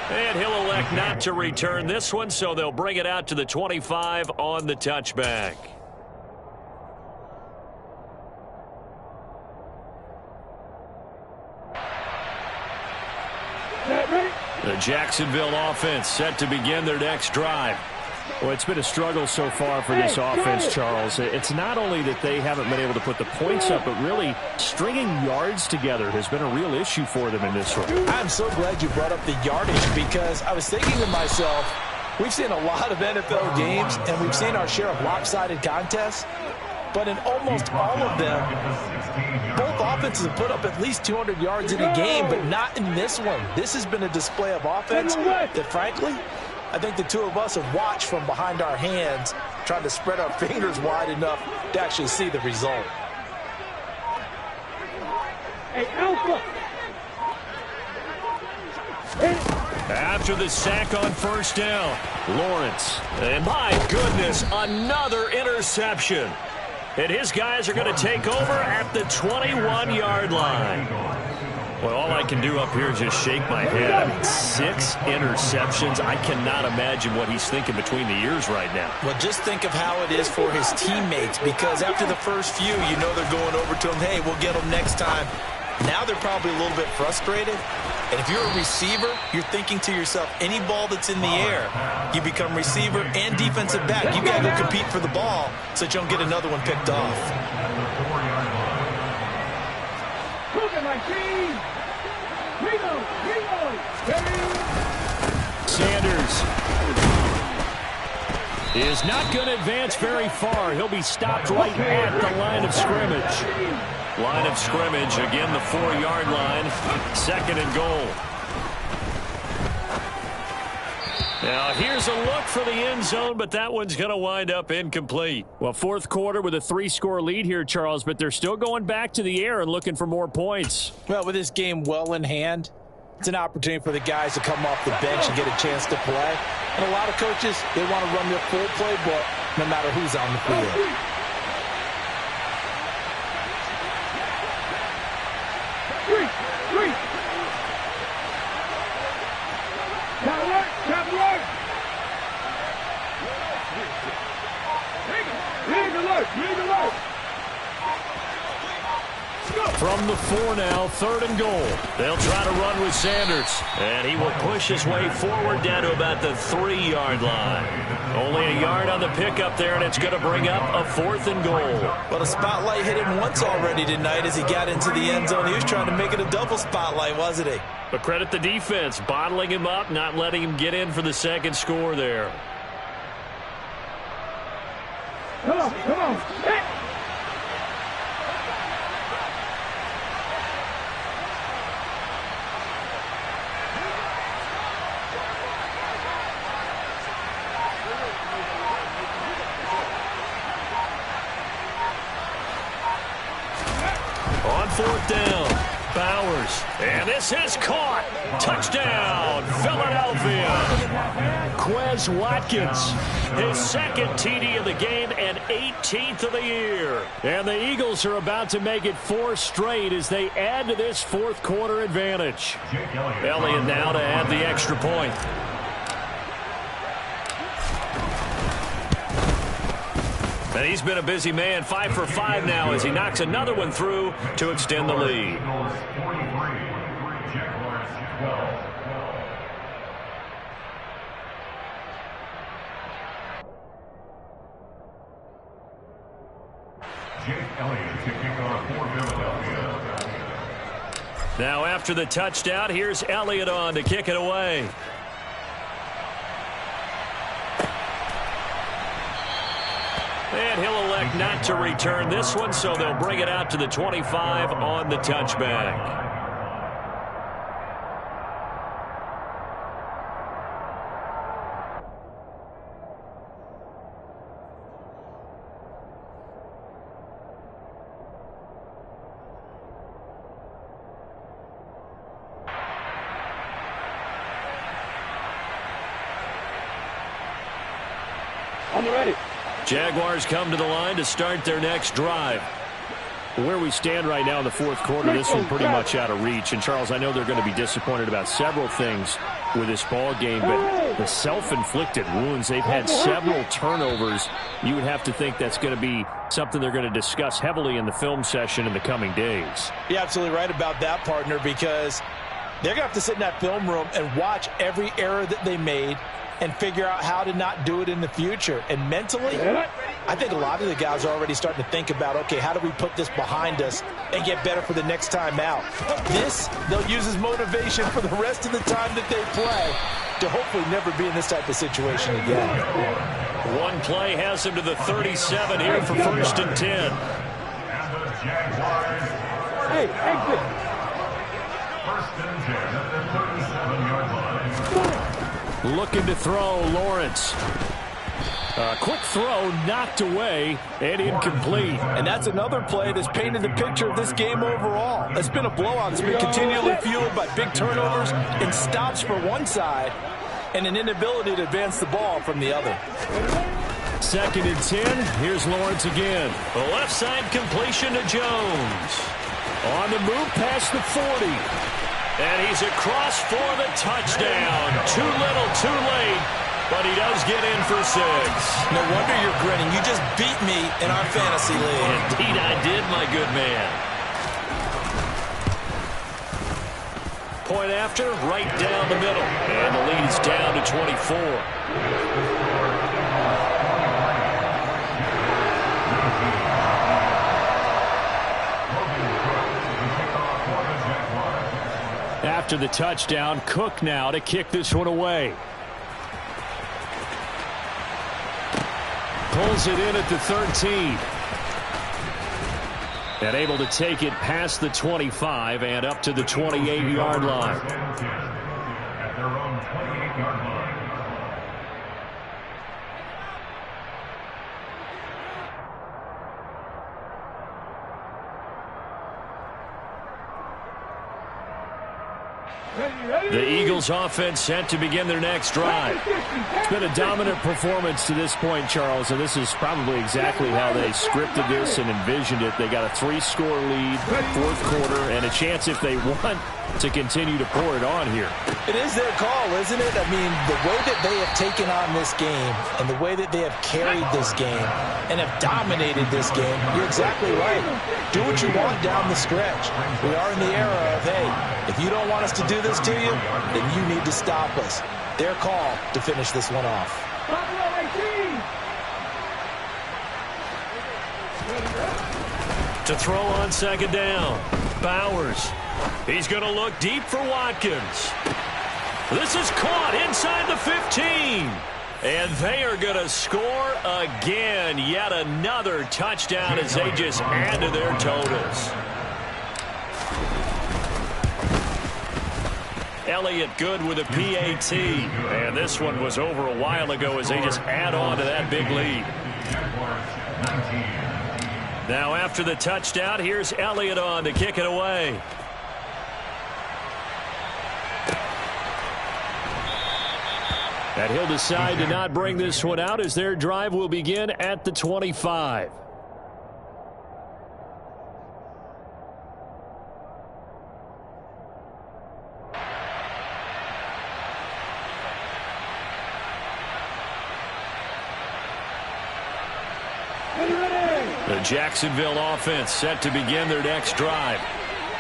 And he'll elect not to return this one, so they'll bring it out to the 25 on the touchback. The Jacksonville offense set to begin their next drive. Well, it's been a struggle so far for this offense, Charles. It's not only that they haven't been able to put the points up, but really stringing yards together has been a real issue for them in this one. I'm so glad you brought up the yardage, because I was thinking to myself, we've seen a lot of NFL games, and we've seen our share of lopsided contests. But in almost all of them, both offenses have put up at least 200 yards in a game, but not in this one. This has been a display of offense that, frankly, I think the two of us have watched from behind our hands, trying to spread our fingers wide enough to actually see the result. Hey, Alpha. After the sack on 1st down, Lawrence. And my goodness, another interception. And his guys are going to take over at the 21-yard line. Well, all I can do up here is just shake my head. I mean, 6 interceptions. I cannot imagine what he's thinking between the ears right now. Well, just think of how it is for his teammates, because after the first few, you know they're going over to him, hey, we'll get them next time. Now they're probably a little bit frustrated. And if you're a receiver, you're thinking to yourself, any ball that's in the air, you become receiver and defensive back. You got to go compete for the ball so that you don't get another one picked off. Sanders. is not going to advance very far. He'll be stopped right at the line of scrimmage. Line of scrimmage, again, the 4-yard line. 2nd and goal. Now, here's a look for the end zone, but that one's going to wind up incomplete. Well, 4th quarter with a 3-score lead here, Charles, but they're still going back to the air and looking for more points. Well, with this game well in hand, it's an opportunity for the guys to come off the bench and get a chance to play. And a lot of coaches, they want to run their full playbook no matter who's on the field. From the 4 now, 3rd and goal. They'll try to run with Sanders. And he will push his way forward down to about the 3-yard line. Only a yard on the pickup there, and it's going to bring up a 4th and goal. Well, the spotlight hit him once already tonight as he got into the end zone. He was trying to make it a double spotlight, wasn't he? But credit the defense, bottling him up, not letting him get in for the 2nd score there. Come on, come on. Hey. On 4th down, Bowers. And this is caught. Touchdown, Philadelphia. Quez Watkins, his 2nd TD of the game and 18th of the year. And the Eagles are about to make it 4 straight as they add to this 4th quarter advantage. Elliott now to add the extra point. And he's been a busy man, 5 for 5 now as he knocks another one through to extend the lead. Now after the touchdown, here's Elliott on to kick it away. And he'll elect not to return this one, so they'll bring it out to the 25 on the touchback. On the ready. Jaguars come to the line to start their next drive. Where we stand right now in the 4th quarter, this one pretty much out of reach. And, Charles, I know they're going to be disappointed about several things with this ball game, but the self-inflicted wounds, they've had several turnovers. You would have to think that's going to be something they're going to discuss heavily in the film session in the coming days. You're absolutely right about that, partner, because they're going to have to sit in that film room and watch every error that they made and figure out how to not do it in the future. And mentally, I think a lot of the guys are already starting to think about, okay, how do we put this behind us and get better for the next time out? This, they'll use as motivation for the rest of the time that they play to hopefully never be in this type of situation again. One play has him to the 37 here for 1st and 10. Hey, exit. 1st and 10 at the 37-yard line. Looking to throw, Lawrence. Quick throw, knocked away, and incomplete. And that's another play that's painted the picture of this game overall. It's been a blowout. It's been continually fueled by big turnovers and stops for one side and an inability to advance the ball from the other. 2nd and 10. Here's Lawrence again. The left side completion to Jones. On the move past the 40. And he's across for the touchdown. Too little, too late, but he does get in for 6. No wonder you're grinning. You just beat me in our fantasy league. Indeed I did, my good man. Point after, right down the middle. And the lead is down to 24. After the touchdown, Cook now to kick this one away. pulls it in at the 13. And able to take it past the 25 and up to the 28-yard line. At their own 28-yard line. The Eagles offense set to begin their next drive. It's been a dominant performance to this point, Charles, and this is probably exactly how they scripted this and envisioned it. They got a 3-score lead, fourth quarter, and a chance if they want to continue to pour it on here. It is their call, isn't it? I mean, the way that they have taken on this game and the way that they have carried this game and have dominated this game, you're exactly right. Do what you want down the stretch. We are in the era of, hey, if you don't want us to do this to you, then you need to stop us. Their call to finish this one off. To throw on second down, Bowers. He's going to look deep for Watkins. This is caught inside the 15. And they are going to score again. Yet another touchdown as they just add to their totals. Elliott good with a PAT. And this one was over a while ago as they just add on to that big lead. Now after the touchdown, here's Elliott on to kick it away. And he'll decide to not bring this one out as their drive will begin at the 25. The Jacksonville offense set to begin their next drive.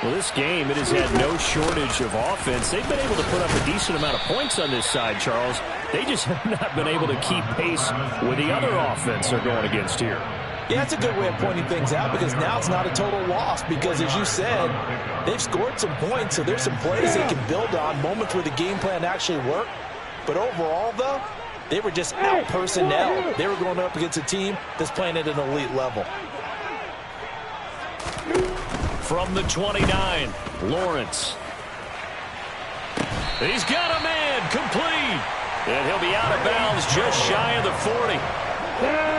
Well, this game, it has had no shortage of offense. They've been able to put up a decent amount of points on this side, Charles. They just have not been able to keep pace with the other offense they're going against here. Yeah, that's a good way of pointing things out because now it's not a total loss because, as you said, they've scored some points, so there's some plays they can build on, moments where the game plan actually worked. But overall, though, they were just out-personnel. They were going up against a team that's playing at an elite level. From the 29, Lawrence. He's got a man, complete. And he'll be out of bounds just shy of the 40.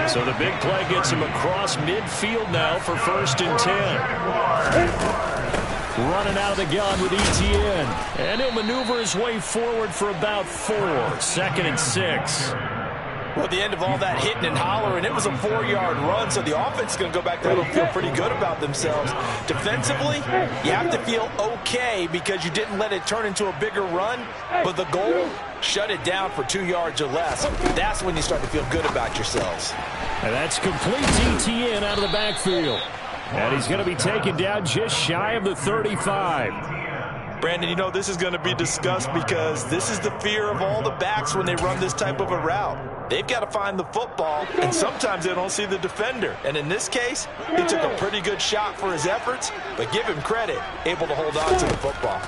So the big play gets him across midfield now for 1st and 10. Running out of the gun with Etienne. And he'll maneuver his way forward for about 4. 2nd and 6. Well, at the end of all that hitting and hollering, it was a 4-yard run, so the offense is going to go back there and feel pretty good about themselves. Defensively, you have to feel okay because you didn't let it turn into a bigger run, but the goal, shut it down for 2 yards or less. That's when you start to feel good about yourselves. And that's complete Etienne out of the backfield. And he's going to be taken down just shy of the 35. Brandon, you know, this is going to be discussed because this is the fear of all the backs when they run this type of a route. They've got to find the football, and sometimes they don't see the defender. And in this case, he took a pretty good shot for his efforts, but give him credit, able to hold on to the football.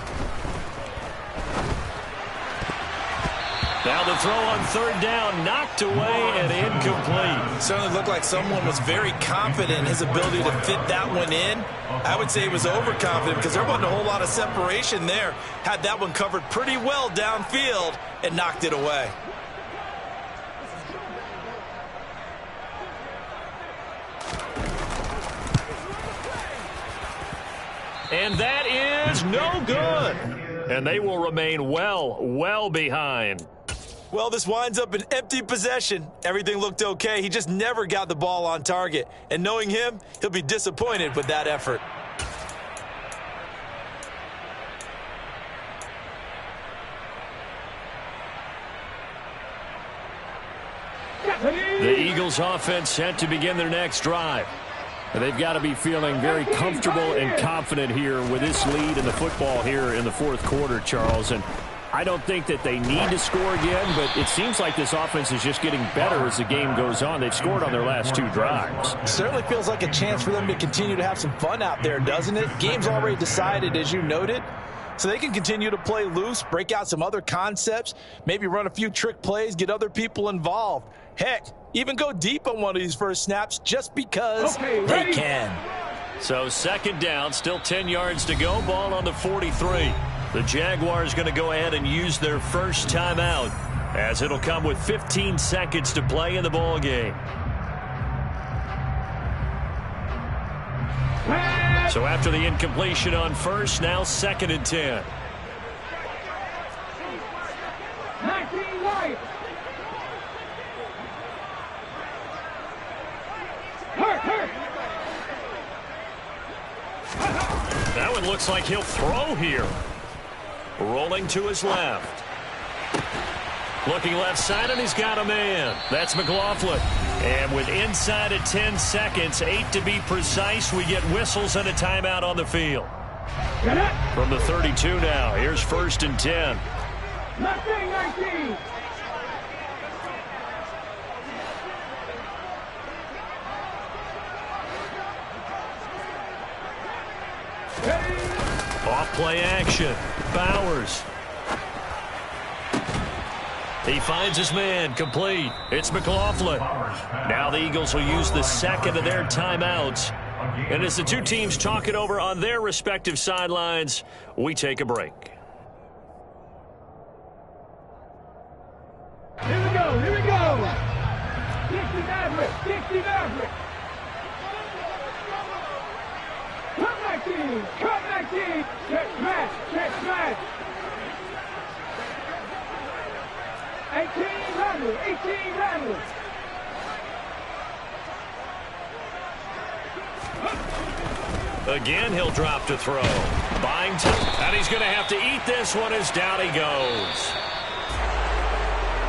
Now the throw on 3rd down, knocked away and incomplete. Certainly looked like someone was very confident in his ability to fit that one in. I would say he was overconfident because there wasn't a whole lot of separation there. Had that one covered pretty well downfield and knocked it away. And that is no good. And they will remain well behind. Well, this winds up an empty possession. Everything looked okay. He just never got the ball on target. And knowing him, he'll be disappointed with that effort. The Eagles offense set to begin their next drive. They've got to be feeling very comfortable and confident here with this lead in the football here in the 4th quarter, Charles. And I don't think that they need to score again, but it seems like this offense is just getting better as the game goes on. They've scored on their last 2 drives. Certainly feels like a chance for them to continue to have some fun out there, doesn't it? Game's already decided, as you noted. so they can continue to play loose, break out some other concepts, maybe run a few trick plays, get other people involved. Heck, even go deep on one of these first snaps just because they can. So second down, still 10 yards to go, ball on the 43. The Jaguars going to go ahead and use their first timeout, as it'll come with 15 seconds to play in the ball game. So after the incompletion on first, now 2nd and 10. 19 right. Hurt. That one looks like he'll throw here. Rolling to his left. Looking left side, and he's got a man. That's McLaughlin. And with inside of 10 seconds, 8 to be precise, we get whistles and a timeout on the field. From the 32 now, here's 1st and 10. 19. Off play action. Bowers. He finds his man, complete. It's McLaughlin. Now the Eagles will use the second of their timeouts. And as the two teams talk it over on their respective sidelines, we take a break. Here we go. 60 Maverick. Cut 19. Check smash. 18 Randall. Again, he'll drop to throw. Buying time, and he's going to have to eat this one as down he goes.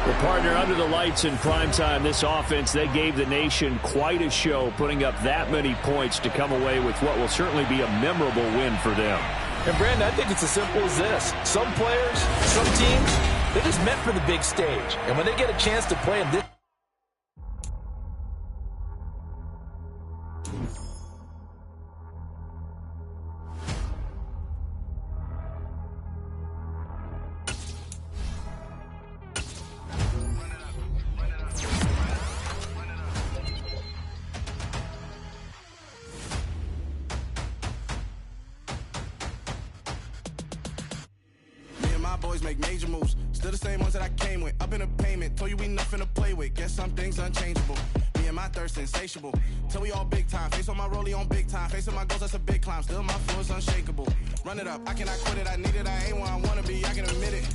Well, partner, under the lights in primetime, this offense, they gave the nation quite a show, putting up that many points to come away with what will certainly be a memorable win for them. And, Brandon, I think it's as simple as this. Some players, some teams, they're just meant for the big stage. And when they get a chance to play in this, boys make major moves. Still the same ones that I came with. Up in a payment. Told you we nothing to play with. Guess some things unchangeable. Me and my thirst insatiable. Till we all big time. Face on my rollie on big time. Facing my goals, that's a big climb. Still my flow is unshakable. Run it up. I cannot quit it. I need it. I ain't where I wanna be. I can admit it.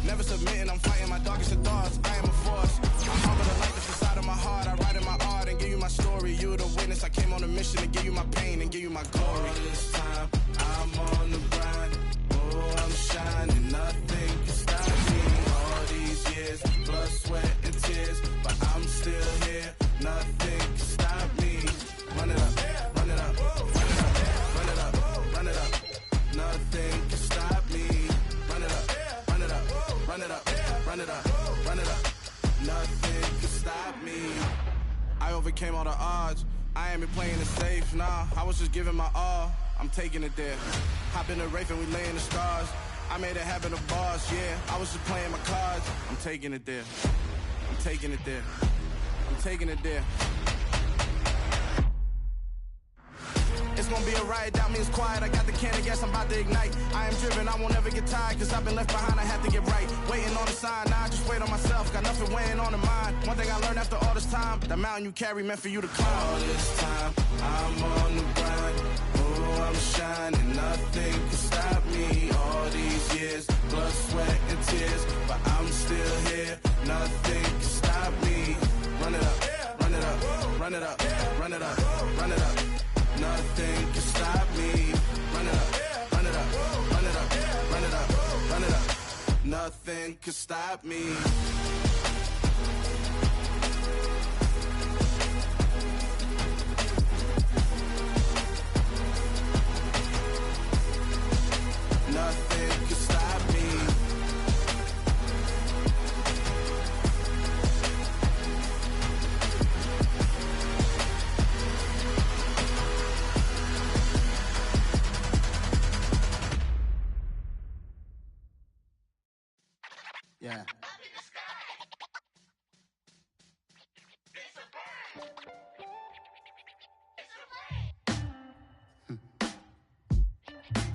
Never submitting. I'm fighting my darkest of thoughts. I am a force. I harbor the light that's inside of my heart. I write in my art and give you my story. You the witness. I came on a mission to give you my pain and give you my glory. All this time, I'm on the grind. Oh, I'm shining. Nothing can stop me. All these years, blood, sweat, and tears. But I'm still here. Nothing can stop me. Run it up, run it up, run it up, run it up, run it up. Nothing can stop me. Run it up, run it up, run it up, run it up, run it up. Nothing can stop me. I overcame all the odds. I ain't been playing it safe, nah. I was just giving my all. I'm taking it there. Hop in the Wraith and we laying the stars. I made it happen to bars, yeah. I was just playing my cards. I'm taking it there. I'm taking it there. I'm taking it there. It's gonna be a riot, doubt me it's quiet. I got the can of gas, I'm about to ignite. I am driven, I won't ever get tired, cause I've been left behind, I have to get right. Waiting on the sign, now I just wait on myself. Got nothing weighing on the mind. One thing I learned after all this time, the mountain you carry meant for you to climb. All this time, I'm on the grind. Oh, I'm shining, nothing can stop me. All these years, blood, sweat, and tears. But I'm still here, nothing can stop me. Run it up, run it up, run it up, run it up, run it up. Nothing can stop me. Run it up, run it up, run it up, run it up, run it up. Nothing can stop me. Nothing can stop me.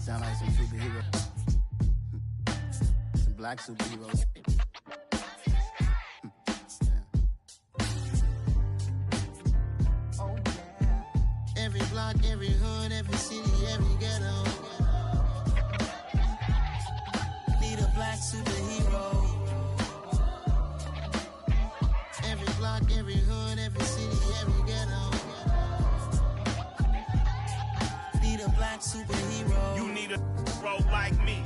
Sound like some superhero. Some black superheroes. Oh, yeah. Every block, every hood, every city, every ghetto. Need a black superhero. Every block, every hood, every city, every ghetto. Need a black superhero. You need a bro like me.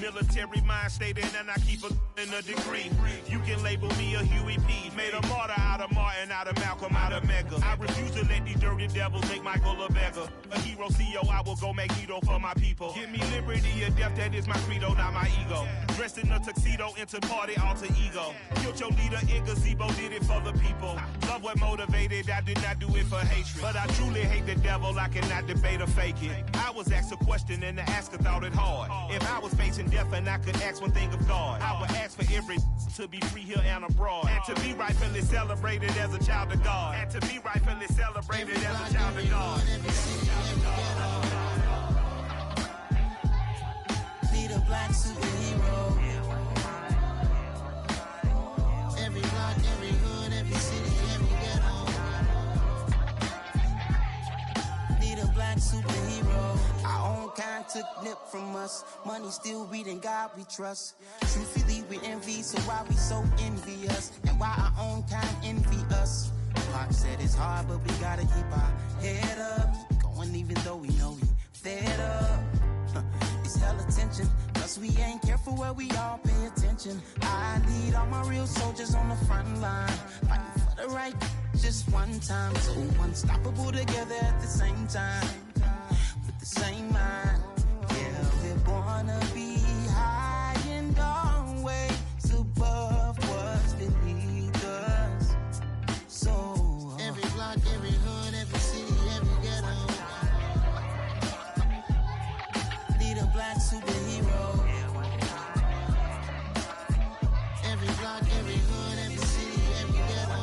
Military mind stated, and I keep in a degree. You can label me a Huey P. Made a martyr out of Martin, out of Malcolm, out of Mega. I refuse to let these dirty devils make Michael a beggar. A hero CEO, I will go Magneto for my people. Give me liberty or death, that is my credo, not my ego. Dressed in a tuxedo, into party, alter ego. Killed your leader in gazebo, did it for the people. Love what motivated, I did not do it for hatred. But I truly hate the devil, I cannot debate or fake it. I was asked a question and the asker thought it hard. If I was facing death and I could ask one thing of God, I would ask for every to be free here and abroad, and to be rightfully celebrated as a child of God, and to be rightfully celebrated as a child of God. Need a black superhero. Every block, every hood, every city, every ghetto. Need a black superhero. Our own kind took nip from us. Money still reading God we trust. Truthfully we envy, so why we so envious? And why our own kind envy us? Pac said it's hard, but we gotta keep our head up. Going even though we know we fed up. It's hell attention, cause we ain't careful where we all pay attention. I need all my real soldiers on the front line, fighting for the right just one time. So unstoppable together at the same time, with the same mind. Yeah, we're gonna be high and always above what's beneath us. So every block, every hood, every city, every ghetto. Need a black superhero. Every block, every hood, every city, every ghetto.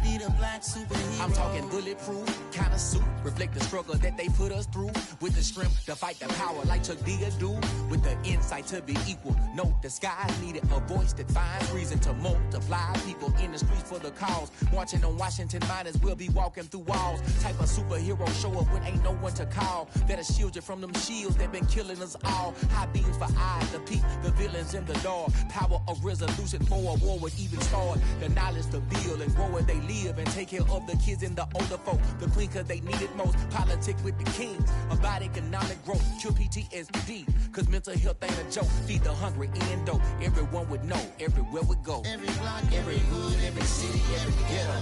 Need a black superhero. I'm talking bulletproof, kind of suit, reflect the struggle that they put us through. With the strength to fight the power like Chuck D do. With the insight to be equal. Note the sky needed a voice that finds reason to multiply. People in the streets for the cause. Marching on Washington miners will be walking through walls. Type of superhero show up when ain't no one to call. That'll shield you from them shields that been killing us all. High beams for eyes to peek the villains in the dark. Power of resolution for a war would even start. The knowledge to build and grow where they live and take care of the kids and the older folk. The queen cause they need it most. Politics with the kings. About economic growth. Cure PTSD. Cause mental health ain't a joke. Feed the hungry and dope. Everyone would know. Everywhere we go. Every block, every hood, every city, every ghetto.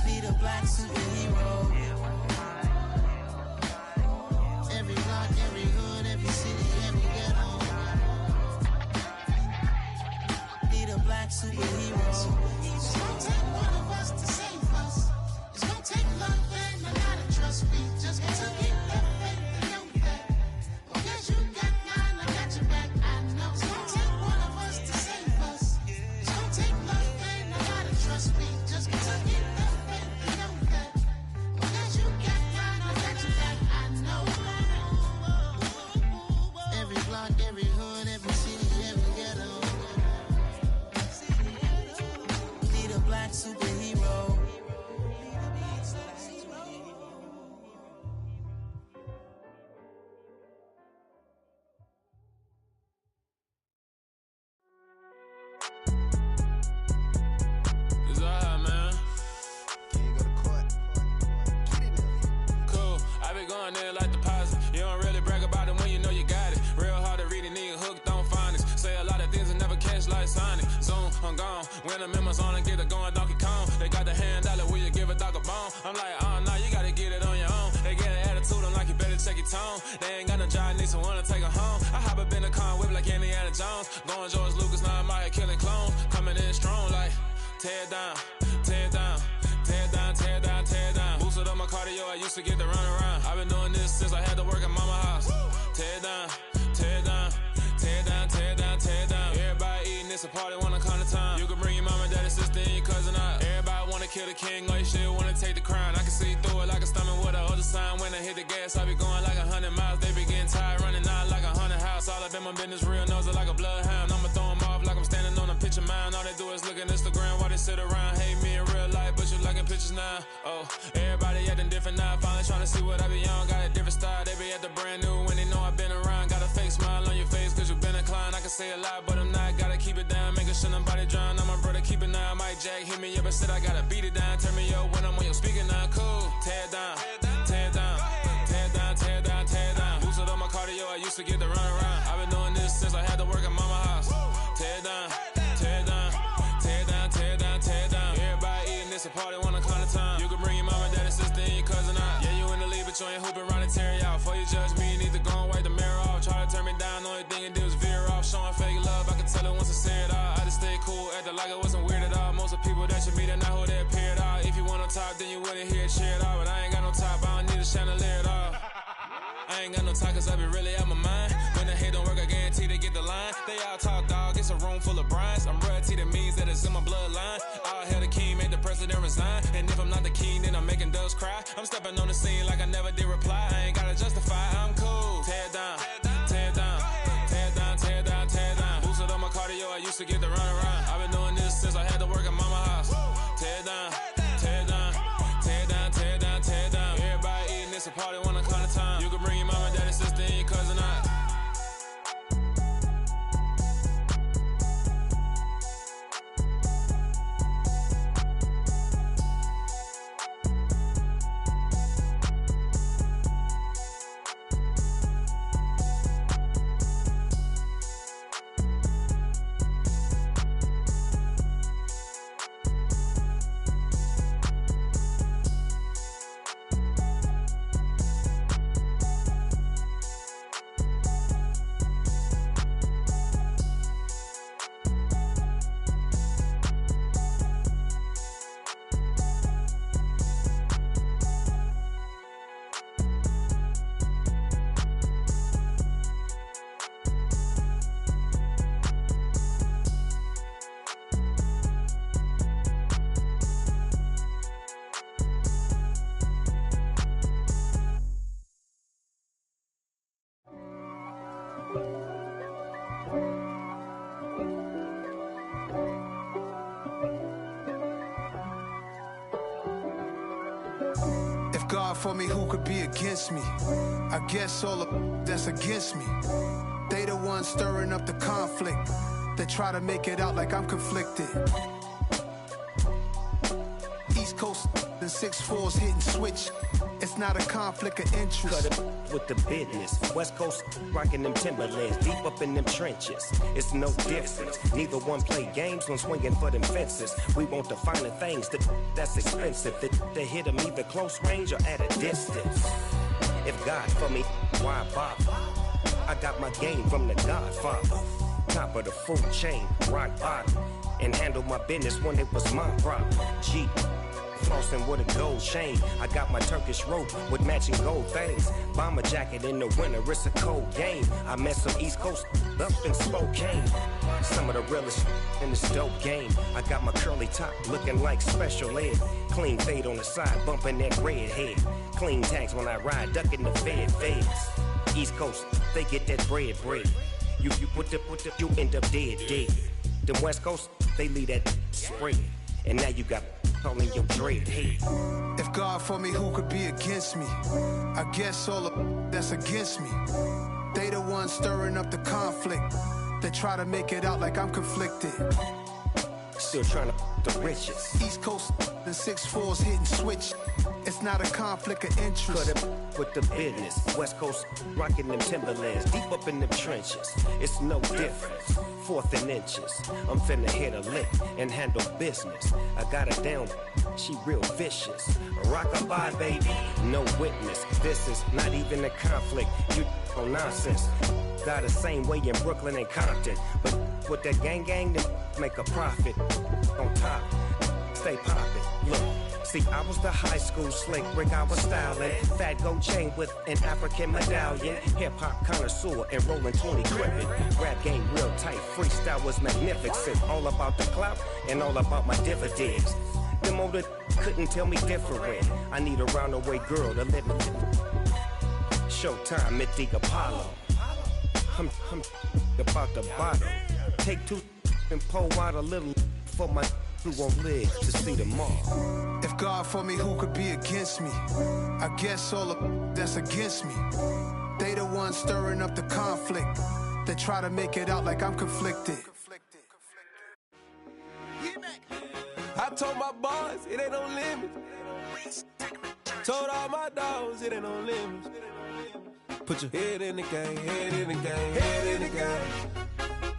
Need a black superhero. Every block, every hood, every city, every ghetto. Need a black superhero. It's gonna take one of us to save us. It's gonna take love and a lot of trust. We just got to keep the faith and know that. Because you got mine, I got your back. I know. It's gonna take one of us to save us. It's gonna take love and a lot of trust. We just got to keep the faith and know that. Because you got mine, I got your back. I know. Every block, every hood, every city, every ghetto. Need a black superhero. It's alright, man. Cool. I be going there like deposit. You don't really brag about it when you know you got it. Real hard to read a nigga hooked on phonics. Say a lot of things and never catch like Sonic. Zoom, I'm gone. When I'm in my zone and get it going Donkey Kong. They got the hand dollar, will you give a dog a bone? I'm like, oh no, you gotta get it on your own. They get an attitude, I'm like, you better check your tone. They ain't got no job, need someone to take her home. I hop up in the car and whip like Indiana Jones. Going George Lucas, now I'm out here killing clones. Coming in strong like, tear down, tear down, tear down, tear down, tear down. Boosted up my cardio, I used to get to run around. I've been doing this since I had to work at mama house. Tear down, tear down, tear down, tear down, tear down. Everybody eating, it's a party, wanna come to time. You can bring your mama, daddy, sister, and your cousin out. Everybody wanna kill the king, or you shit wanna take the crown. I can see through hit the gas, I be going like 100 miles. They be getting tired, running out like 100 house. All up in my business, real nose like a bloodhound. I'ma throw them off like I'm standing on a picture mound. All they do is look at Instagram while they sit around. Hate me in real life, but you liking pictures now. Oh, everybody acting different now. Finally trying to see what I be on. Got a different style, they be at the brand new when they know I've been around. Got a fake smile on your face cause you been inclined. I can say a lot, but I'm not. Gotta keep it down, making sure nobody drown. I'm my brother, keep it now. Mike Jack hit me up and said I gotta beat it down. Turn me up when I'm on your speaker now. Cool, tear down, tear down, tear down, tear down, tear down. Boosted up my cardio, I used to get to run around. I've been doing this since I had to work at mama house. Tear down, tear down, tear down, tear down, tear down. Everybody eating this a party, 1 o'clock of time. You can bring your mama, daddy, sister, and your cousin out. Yeah, you in the lead, but you ain't hooping around and tear you out. Before you judge me, you need to go and wipe the mirror off. Try to turn me down, the only thing it did was veer off. Showing fake love, I can tell it once I say it all. I just stay cool, acting like it wasn't weird at all. Most of the people that you meet are not who they appear at all. If you want on top, then you wouldn't hear it cheer at all. But I ain't got no top, I don't need a chandelier at all. I ain't got no talk cause I be really out my mind. When the hate don't work, I guarantee they get the line. They all talk dog, it's a room full of brinds. I'm royalty, that means that it's in my bloodline. All hell the king, made the president resign. And if I'm not the king, then I'm making doves cry. I'm stepping on the scene like I never did reply. I ain't gotta justify, I'm cool. Tear down, tear down, tear down, tear down, tear down. Boosted up my cardio, I used to get to run around. I've been doing this since I had to work at mama house. Tear down, tear down, tear down, tear down, tear down. Everybody eating this a party, 1 o'clock of time. You can bring your mama, daddy, sister, and your cousin out. God for me, who could be against me? I guess all of that's against me. They the ones stirring up the conflict. They try to make it out like I'm conflicted. East Coast and 6'4's hitting switch. It's not a conflict of interest. Cut it with the business. West Coast rocking them Timberlands, deep up in them trenches. It's no difference. Neither one play games when swinging for them fences. We want the finer things that's expensive. They hit them either close range or at a distance. If God for me, why bother? I got my game from the Godfather. Top of the food chain, rock bottom. And handle my business when it was my problem. G. Flossing with a gold chain. I got my Turkish rope with matching gold things. Bomber jacket in the winter, it's a cold game. I met some East Coast up in Spokane. Some of the realest in this dope game. I got my curly top looking like special ed. Clean fade on the side, bumping that red head. Clean tags when I ride, ducking the feds. East Coast, they get that bread. You put the, you end up dead. Them West Coast, they leave that spread. And now you got calling your dread head. If God for me, who could be against me? I guess all of that's against me. They the ones stirring up the conflict. They try to make it out like I'm conflicted. Still trying to the riches. East Coast and 6'4's hitting switch. It's not a conflict of interest. Cut it with the business. West Coast rocking them Timberlands, deep up in them trenches. It's no difference. 4th and inches. I'm finna hit a lick and handle business. I got her down, she real vicious. Rock-a-bye, baby, no witness. This is not even a conflict. You on nonsense. Got the same way in Brooklyn and Compton. But with that gang, then make a profit. On top, stay poppin'. Look. See, I was the high school slick Rick, I was styling. Fat gold chain with an African medallion. Hip-hop connoisseur and rolling 20 gripping. Rap game real tight, freestyle was magnificent. All about the clout and all about my dividends. Them older couldn't tell me different. I need a roundaway girl to live with. showtime at the Apollo. I'm about the bottle. Take two and pour out a little for my who won't live to see tomorrow. If God for me, who could be against me? I guess all of that's against me. They the ones stirring up the conflict. They try to make it out like I'm conflicted. I told my boys it ain't no limits. Told all my dogs it ain't no limits. Put your head in the game, head in the game, head in the game.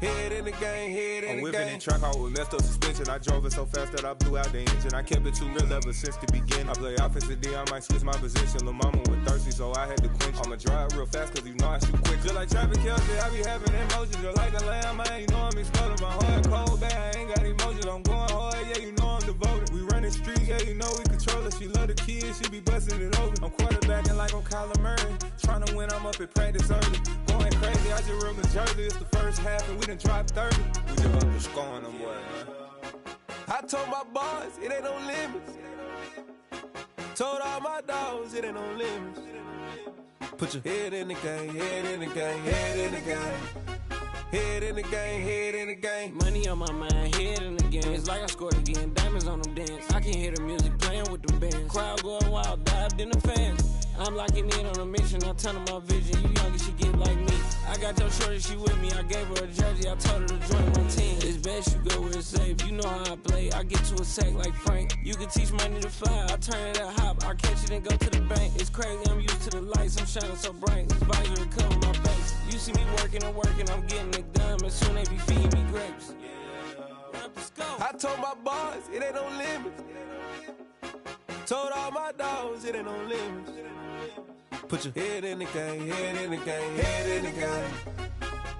Head in the game, head in the game. I'm whipping in track out with messed up suspension. I drove it so fast that I blew out the engine. I kept it too real ever since the beginning. I play offensive D, I might switch my position. Lil' mama was thirsty, so I had to quench. I'ma drive real fast, cause you know I shoot quick. Just like traffic Kelsey, I be having emotions. Just like a lamb, man, you know I'm exploding. My heart cold, bad, I ain't got emotions. I'm going hard, yeah, you know I'm devoted. We running streets, yeah, you know we control it. She love the kids, she be busting it over. I'm quarterbacking like I'm Kyler Murray. Trying to win, I'm up at practice early. Going crazy, I just real the jersey. It's the first half, and we done dropped 30. We just up to scoring them, boy, man. I told my boys it ain't no limits. Told all my dogs it ain't no limits. Put your head in the game, head in the game, head in the game. Head in the game, head in the game. Money on my mind, head in the game. It's like I scored again, diamonds on them dance. I can hear the music playing with them bands. Crowd going wild, dived in the fans. I'm locking in on a mission, I tell her my vision. You younger, she get like me. I got your shorty, she with me. I gave her a jersey, I told her to join my team. It's best you go where it's safe. You know how I play. I get to a sack like Frank. You can teach money to fly. I turn it at hop. I catch it and go to the bank. It's crazy, I'm used to the lights. I'm shining so bright. This visor cover my face. You see me working and working, I'm getting it done. And soon they be feeding me grapes. I told my boys it ain't no limits. Told all my dogs it ain't no limits. Put your head in the game, head in the game, head in the game.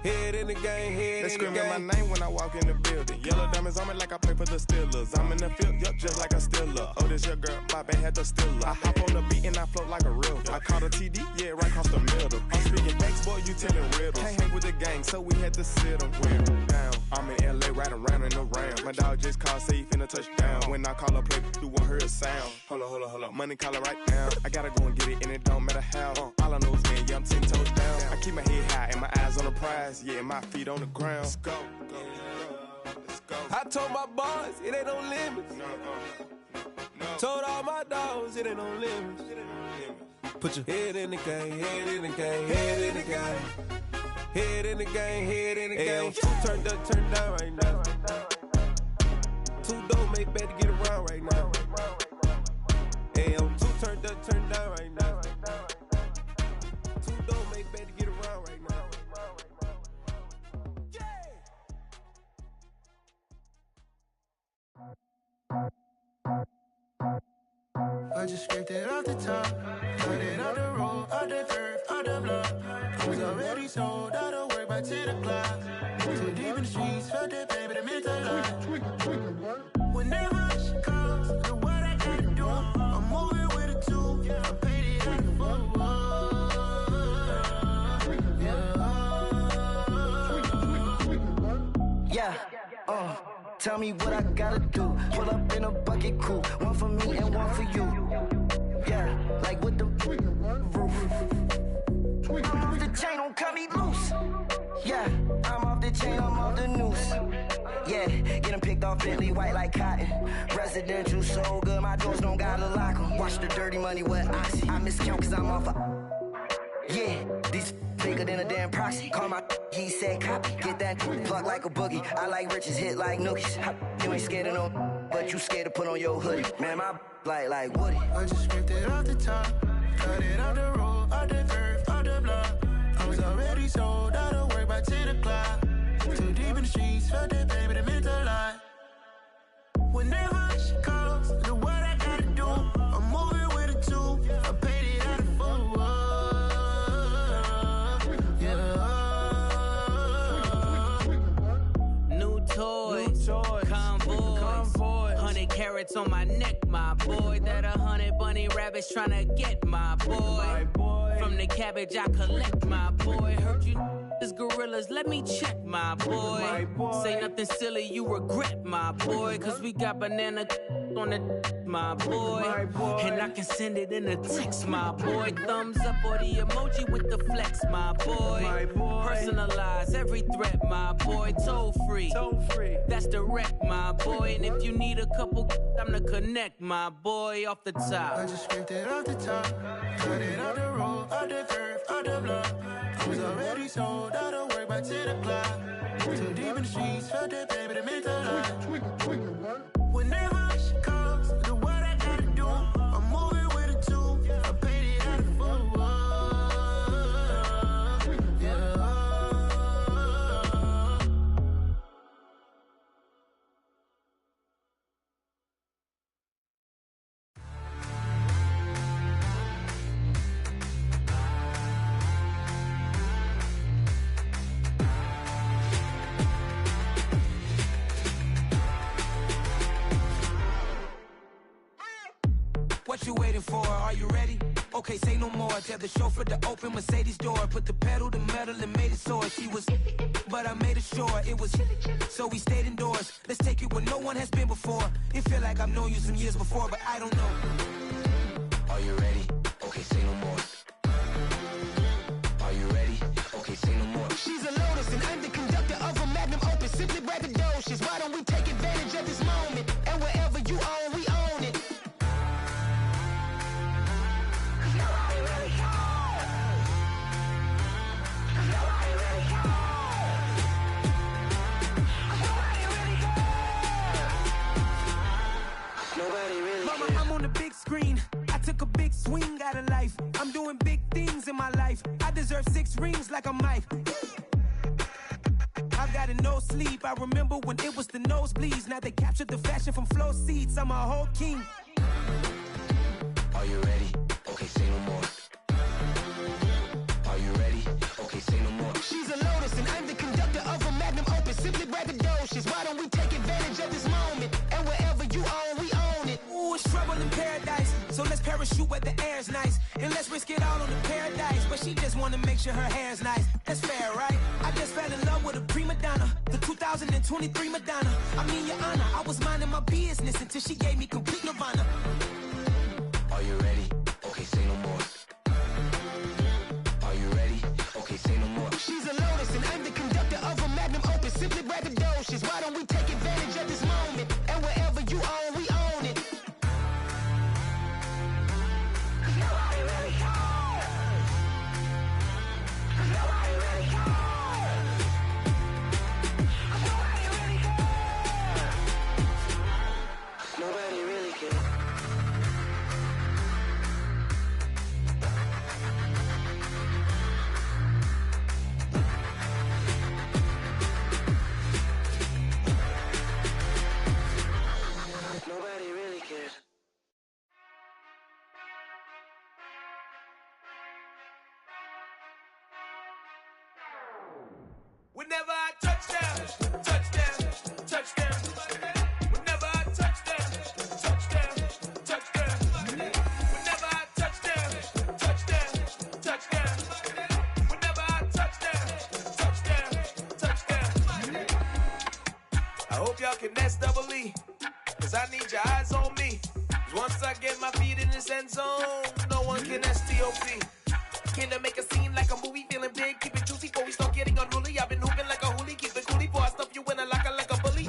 Head in the game, head They in the game. screaming my name when I walk in the building. Yellow diamonds on me like I play for the Steelers. I'm in the field, yup, just like a Steeler. Oh, this your girl, my band had the Steeler. I hop on the beat and I float like a real. I caught a TD, yeah, right across the middle. I'm speaking facts, boy, you telling riddles. Can't hang with the gang, so we had to sit them down. I'm in LA, riding around in the round. My dog just called, say he finna touchdown. When I call a play, you won't hear a sound. Hold up, money caller right now. I gotta go and get it, and it don't matter how. All I know is, man, yeah, I'm 10 toes down. I keep my head high and my eyes on the prize. Yeah, my feet on the ground. Let's go. I told my boys it ain't no limits. Told all my dogs it ain't no limits. Put your head in the game, head in the game, head in the game. Head in the game, head in the game. Two turned up, turned down right now. Two don't make bad to get around right now. Hey, I'm two turned up, turned down right now. Two don't make bad to get around right now. I just scraped it off the top, cut it out the road, out the curve, out the block. I was already sold, out of work by 10 o'clock. Too deep in the streets, felt that pain, but it meant a lot. Whenever she calls, know what I gotta do. I'm moving with a two, I paid it out the full. Yeah, tell me what I gotta do. Pull up in a bucket coupe, one for me and one for you. Yeah, like with the roof. I'm off the chain, don't cut me loose. Yeah, I'm off the chain, I'm off the noose. Yeah, get them picked off Bentley, white like cotton. Residential so good, my doors don't gotta lock them. Watch the dirty money with oxy. I miscount cause I'm off a... Yeah, these bigger than a damn proxy. Call my he said copy. Get that plug like a boogie. I like riches, hit like nookies. You ain't scared of no, but you scared to put on your hoodie. Man, my like Woody. I just scraped it off the top, cut it out the road, out the curve, out the block. I was already sold, out of work by 10 o'clock. Too deep in the streets, felt that pain, but it meant a lot. Whenever she calls, know what I gotta do. I'm moving with a two, I paid it out of full. New toy, convoy, 100 carats on my neck, my boy. That 100 bunny rabbits tryna get my boy. From the cabbage I collect, my boy. Heard you is gorillas, let me check, my boy. Say nothing silly, you regret, my boy. Cause we got banana on the my boy. And I can send it in a text, my boy. Thumbs up or the emoji with the flex, my boy. Personalize every threat, my boy. Toll free. That's direct, my boy. And if you need a couple, I'm to connect, my boy, off the top. I just scraped it off the top, cut it on the road, on the curve, on the block. I was already sold, I don't work by 10 o'clock. Too deep in the streets, felt that baby, the mental lie. Whenever she calls, do what I gotta do. I'm moving with a two, I paid it out of full. What you waiting for? Are you ready? Okay, say no more. Tell the chauffeur to open Mercedes door. Put the pedal to metal and made it soar. She was, but I made it sure it was. So we stayed indoors. Let's take it where no one has been before. It feel like I've known you some years before, but I don't know. Are you ready? Okay, say no more. Are you ready? Okay, say no more. She's a Lotus and I'm the conductor of a magnum opus. Simply braggadocious. Why don't we take advantage of this moment? And wherever you own, we own it. Mama, I'm on the big screen. I took a big swing out of life. I'm doing big things in my life. I deserve 6 rings like a Mike. I've got no sleep. I remember when it was the nosebleeds. Now they captured the fashion from flow seats. I'm a whole king. Are you ready? Okay, say no more. Are you ready? Okay, say no more. She's a Lotus and I'm the conductor of a magnum opus. Simply braggadocious. Why don't we take advantage of this moment? And wherever you own, we own it. Ooh, it's trouble in paradise. So let's parachute where the air's nice. And let's risk it all on the paradise. But she just wanna make sure her hair's nice. That's fair, right? I just fell in love with a prima donna. The 2023 Madonna. I mean, your honor, I was minding my business until she gave me complete nirvana. Are you ready? Okay, say no more. Are you ready? Okay, say no more. She's a Lotus and I'm the conductor of a magnum opus. Simply braggadocious. Why don't we take advantage of this moment? And wherever you own, we own it. Nobody really cares. Nobody really cares. Nobody really cares. Nobody really cares. Nobody really cares. Whenever I touchdown, touchdown, touchdown. Whenever I touchdown, touchdown, touchdown. Whenever I touchdown, touchdown, touchdown. Whenever I touchdown, touchdown, touchdown. I hope y'all can S-double-E, cause I need your eyes on me. 'Cause once I get my feet in this end zone, no one can S-T-O-P. Came to make a scene like a movie, feeling big, keep it juicy before we start getting unruly. I've been hooping like a hoolie, keep it coolie before I stuff you in a locker like a bully.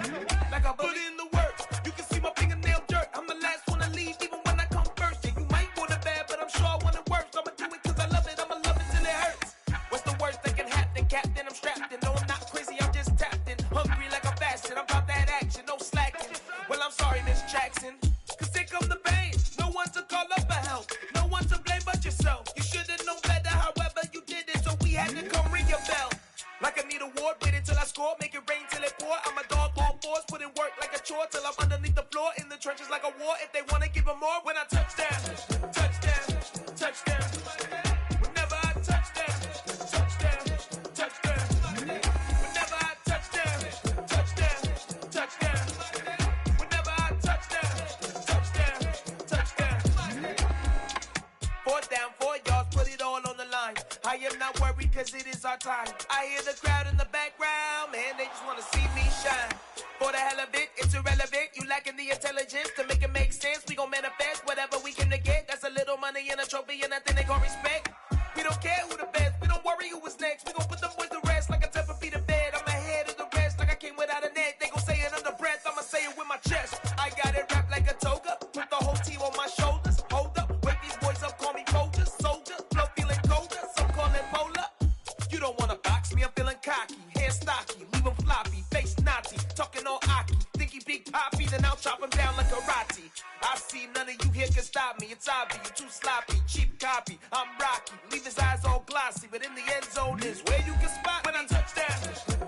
Like a bully. Put in the work, you can see my fingernail dirt. I'm the last one to leave, even when I come first. Yeah, you might want it bad, but I'm sure I want it worse. I'ma do it cause I love it, I'ma love it till it hurts. What's the worst that can happen, Captain? I'm strapped in, no I'm not crazy, I'm just tapped in. Hungry like a bastard, I'm about that action, no slacking. Well, I'm sorry, Miss Jackson, cause here come the pain. No one to call up for help, no one to blame but yourself. You should've known better, however you did it, so we had to come ring your bell. Like I need a award, wait until I score, make it rain till it pour. I'm a dog, all fours, put in work like a chore till I'm underneath the floor, in the trenches like a war. If they wanna give them more, when I touchdown, touchdown, touchdown. Whenever I touchdown, touchdown, touchdown. Whenever I touchdown, touchdown, touchdown. Whenever I touchdown, touchdown, touchdown. 4th down, 4 yards, put it all on the line. I am not worried cause it is our time. I hear the crowd in the background, man, they just wanna see me shine. For the hell of it, it's irrelevant. You lacking the intelligence to make it make sense. We gon' manifest whatever we came to get. That's a little money and a trophy and nothing they gon' respect. We don't care who the best, we don't worry who was next. We gon' put them boys to rest like a temper feet in bed. I'm ahead of the rest like I came without a net. They gon' say it under breath, I'ma say it with my chest. I got it wrapped like a toga, put the whole team on my shoulders. Hold up, wake these boys up, call me Folger, soldier. Flow feeling colder, some call it polar. You don't wanna box me, I'm feeling cocky. Hair stocky, leave him floppy, face naughty. Talking all aki, think he big poppy, then I'll chop him down like karate. I see none of you here can stop me. It's obvious, you too sloppy, cheap copy. I'm rocky, leave his eyes all glossy, but in the end zone is where you can spot when I touch down,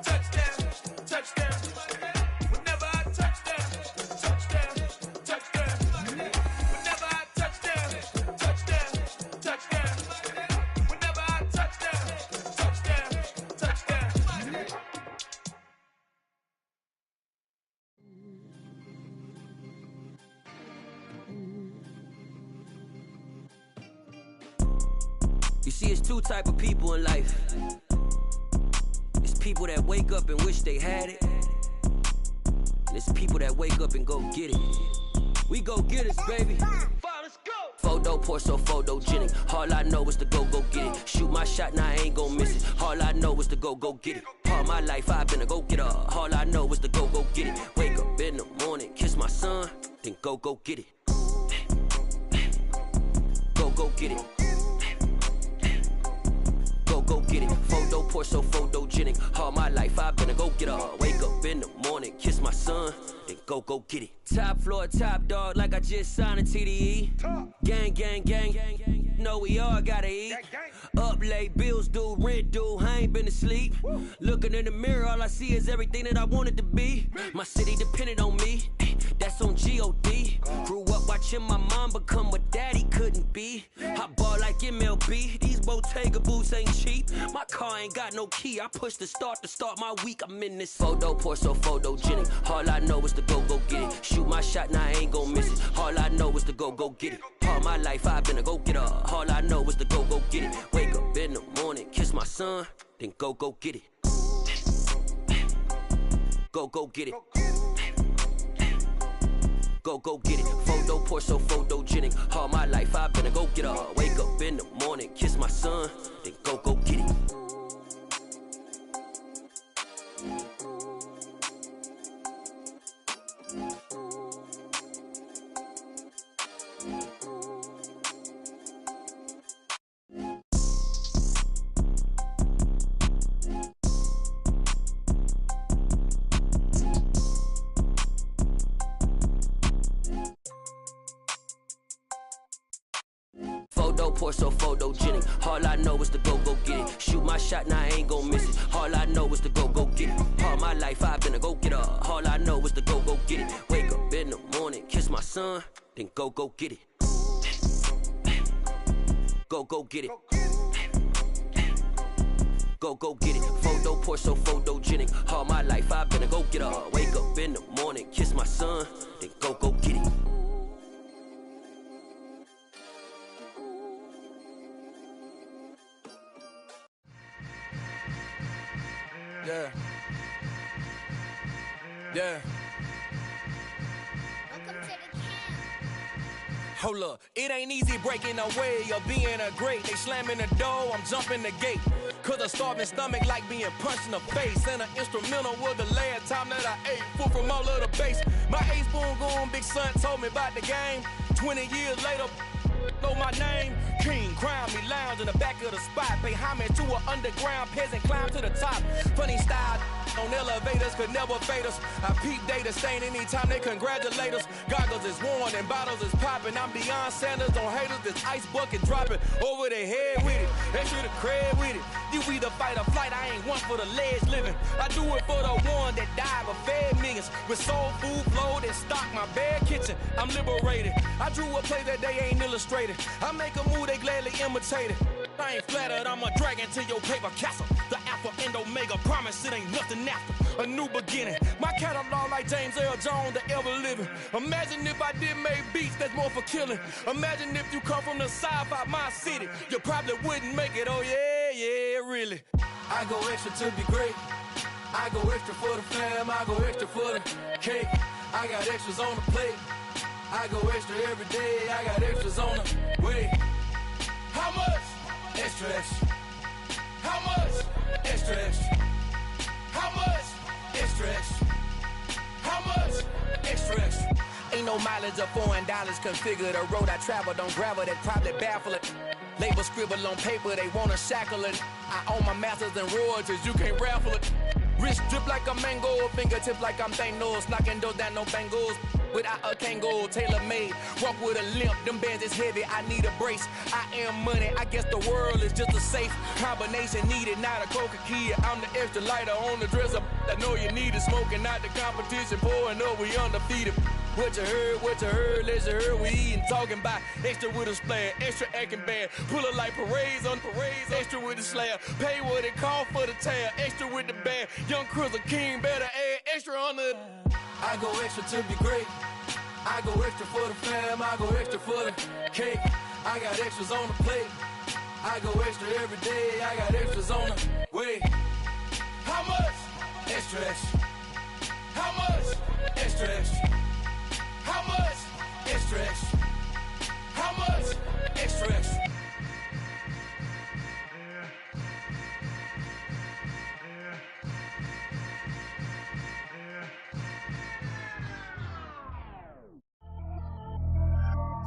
touch down, touch down. Whenever I touch down, touch down, touch down. Whenever I touch down, touch down, touch down. Whenever I touch down, touch down, touch down. You see, it's two type of people in life. It's people that wake up and wish they had it. And it's people that wake up and go get it. We go get it, baby. Photo pour so photogenic. All I know is to go get it. Shoot my shot, now I ain't gon' miss it. All I know is to go get it. All my life I've been a go getter. All I know is to go get it. Wake up in the morning, kiss my son, then go get it. Go get it. Go get it. Photo pour so photogenic. All my life I've been a go getter. Wake up in the morning, kiss my son, then go get it. Top floor, top dog, like I just signed a TDE. Gang, gang, gang, gang. Know we all gotta eat. Up late, bills due, rent due. I ain't been asleep. Looking in the mirror, all I see is everything that I wanted to be. My city depended on me. That's on G.O.D. Grew up watching my mom become what daddy couldn't be. I ball like MLB. These Bottega boots ain't cheap. My car ain't got no key. I push the start to start my week. I'm in this photo pour so photogenic. All I know is to go get it. Shoot my shot, now I ain't gon' miss it. All I know is to go get it. All my life I've been a go getter. All I know is to go get it. Wake up in the morning, kiss my son, then go get it. Go get it. Go get it. Photo pour so photogenic. All my life I've been a go getter. Wake up in the morning, kiss my son, then go get it. Photo pour so photogenic. All I know is to go get it. Shoot my shot, now I ain't gon' miss it. All I know is to go get it. All my life I've been a go getter. All I know is to go get it. Wake up in the morning, kiss my son, then go get it. Go get it. Go get it. Photo pour so photogenic. All my life I've been a go getter. Wake up in the morning, kiss my son, then go get it. Yeah. Yeah. Hold up, it ain't easy breaking away or being a great. They slamming the door, I'm jumping the gate. Cause a starving stomach like being punched in the face. And an instrumental was the last time that I ate. Full from all of the bass. My A-spoon going, big son told me about the game. 20 years later, know my name. King, crown me, lounge in the back of the spot. Pay homage to an underground peasant, climb to the top. Funny style on elevators could never fade us. I peep data stain anytime they congratulate us. Goggles is worn and bottles is popping. I'm beyond Sanders on haters, this ice bucket dropping over their head with it. Extra the cred with it. You either fight or flight, I ain't one for the ledge living. I do it for the one that died but fed millions. With soul food flowed and stocked my bare kitchen. I'm liberated. I drew a play that they ain't illustrated. I make a move, they gladly imitate it. I ain't flattered, I'm a dragon to your paper castle. The Alpha and Omega, promise it ain't nothing after. A new beginning. My catalog like James Earl Jones, the ever living. Imagine if I did make beats that's more for killing. Imagine if you come from the south out my city. You probably wouldn't make it, oh yeah, yeah, really. I go extra to be great. I go extra for the fam, I go extra for the cake. I got extras on the plate. I go extra every day, I got extras on the way. How much? Extra, extra. How much? Extra, extra. How much? Extra, extra. How much? Extra, extra. Ain't no mileage of $4 configure the road I travel. Don't gravel, that probably baffle it. Label scribble on paper, they wanna shackle it. I own my masters and royalties, you can't raffle it. Wrist drip like a mango, fingertips like I'm Thanos. Knocking doors down, no bangles. Without a Kango, tailor-made. Walk with a limp, them bands is heavy, I need a brace. I am money, I guess the world is just a safe combination needed, not a coca-key. I'm the extra lighter on the dresser. I know you need it, smoking out the competition, pouring up, we undefeated. What you heard, let's you heard, we eatin', talking about extra with a splash, extra acting bad, pull it like parades on parades, extra with the slab, pay what it cost for the tab, extra with the bag, young Chris a king, better add extra on the. I go extra to be great, I go extra for the fam, I go extra for the cake, I got extras on the plate, I go extra every day, I got extras on the way. How much? Extra, extra. How much? Extra, extra. How much? Extra, extra. How much? Extra, extra.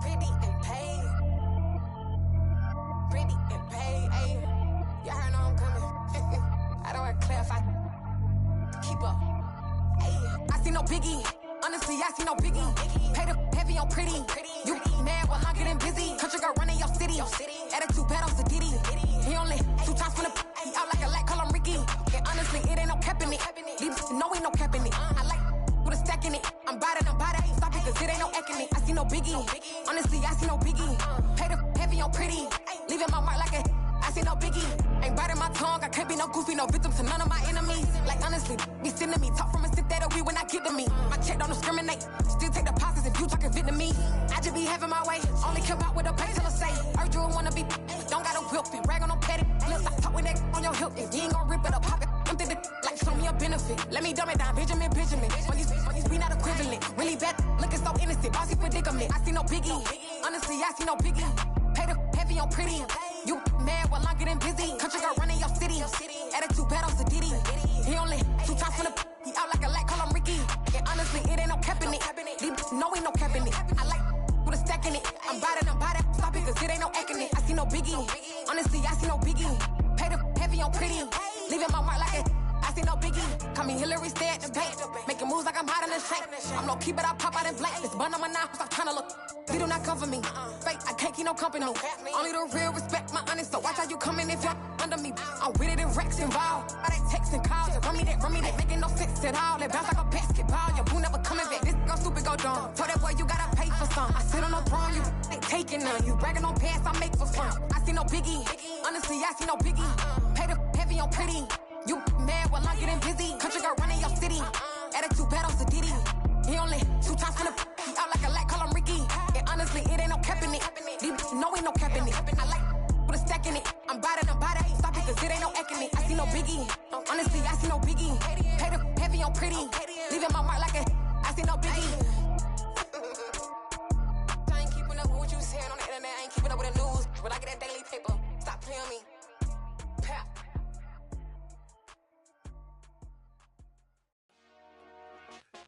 Pretty and paid. Pretty and paid, ayy. Y'all heard I'm coming. I don't want to clarify. Keep up. Ayy. I see no biggie. Honestly, I see no biggie. Pay the heavy on pretty. You mad while I'm getting busy. Country girl running your city. Attitude bad on Diddy. He only 2 times from the he out like a light, call him Ricky. And honestly, it ain't no cap in it. Leave no ain't no cap in it. I like with a stack in it. I'm bad, stop it, cause it ain't no eck in it. I see no biggie. Honestly, I see no biggie. Pay the heavy on pretty. Leaving my mark like a I see no biggie. Ain't biting my tongue, I can't be no goofy, no victim to none of my enemies. Like honestly, be sending me talk from a sit that we when I get to me. My check don't discriminate, still take deposits if you talking Vietnamese. I just be having my way, only come out with a pay till I say. Heard you wanna be, don't gotta whip it, rag on no petty. Lips, I talk with that on your hip, if you ain't gon' rip it up, pop it. I'm thinking like show me a benefit. Let me dumb it down, Benjamin. On these we not equivalent. Really bad, looking so innocent, bossy predicament. I see no biggie, honestly I see no biggie. Pay the heavy on pretty. You mad while I'm getting busy. Country girl running your city. Attitude bad on Diddy. He only 2 times from the he out like a light, call him Ricky. And honestly, it ain't no cap in it. No ain't no cap in it. I like with a stack in it. I'm bad, stop it, cause it ain't no eck in it. I see no biggie. Honestly, I see no biggie. Pay the heavy on pretty. Leaving my mark like a I see no biggie. Call me Hillary, stay at the bank. Making moves like I'm hot in the shank. I'm low key, but I pop out in blank. This bun on my knife, I'm trying to look. They do not cover me. Fake, I can't keep no company. Only the real respect my honest. So watch how you coming if you're under me. I'm with it and Rex involved. By they texting calls. Run me that making no sense at all. They bounce like a basketball. Your boo never coming back. This go stupid, go dumb. Told that boy you gotta pay for some. I sit on the throne, you ain't taking none. You bragging on pants, I make for fun. I see no biggie. Honestly, I see no biggie. Pay the heavy on pretty. You mad while I'm getting busy. Country girl running your city. Attitude bad on Diddy. He only 2 times from the he out like a light, call him Ricky. And honestly, it ain't no cap in it. No ain't no cap in it. I like with a stack in it. I'm bad, stop it, cause it ain't no eck in it. I see no biggie. Honestly, I see no biggie. Pay the heavy on pretty. Leaving my mark like a I see no biggie. I ain't keeping up with what you saying on the internet. I ain't keeping up with the news. But I get that daily paper. Stop playing me. Pap.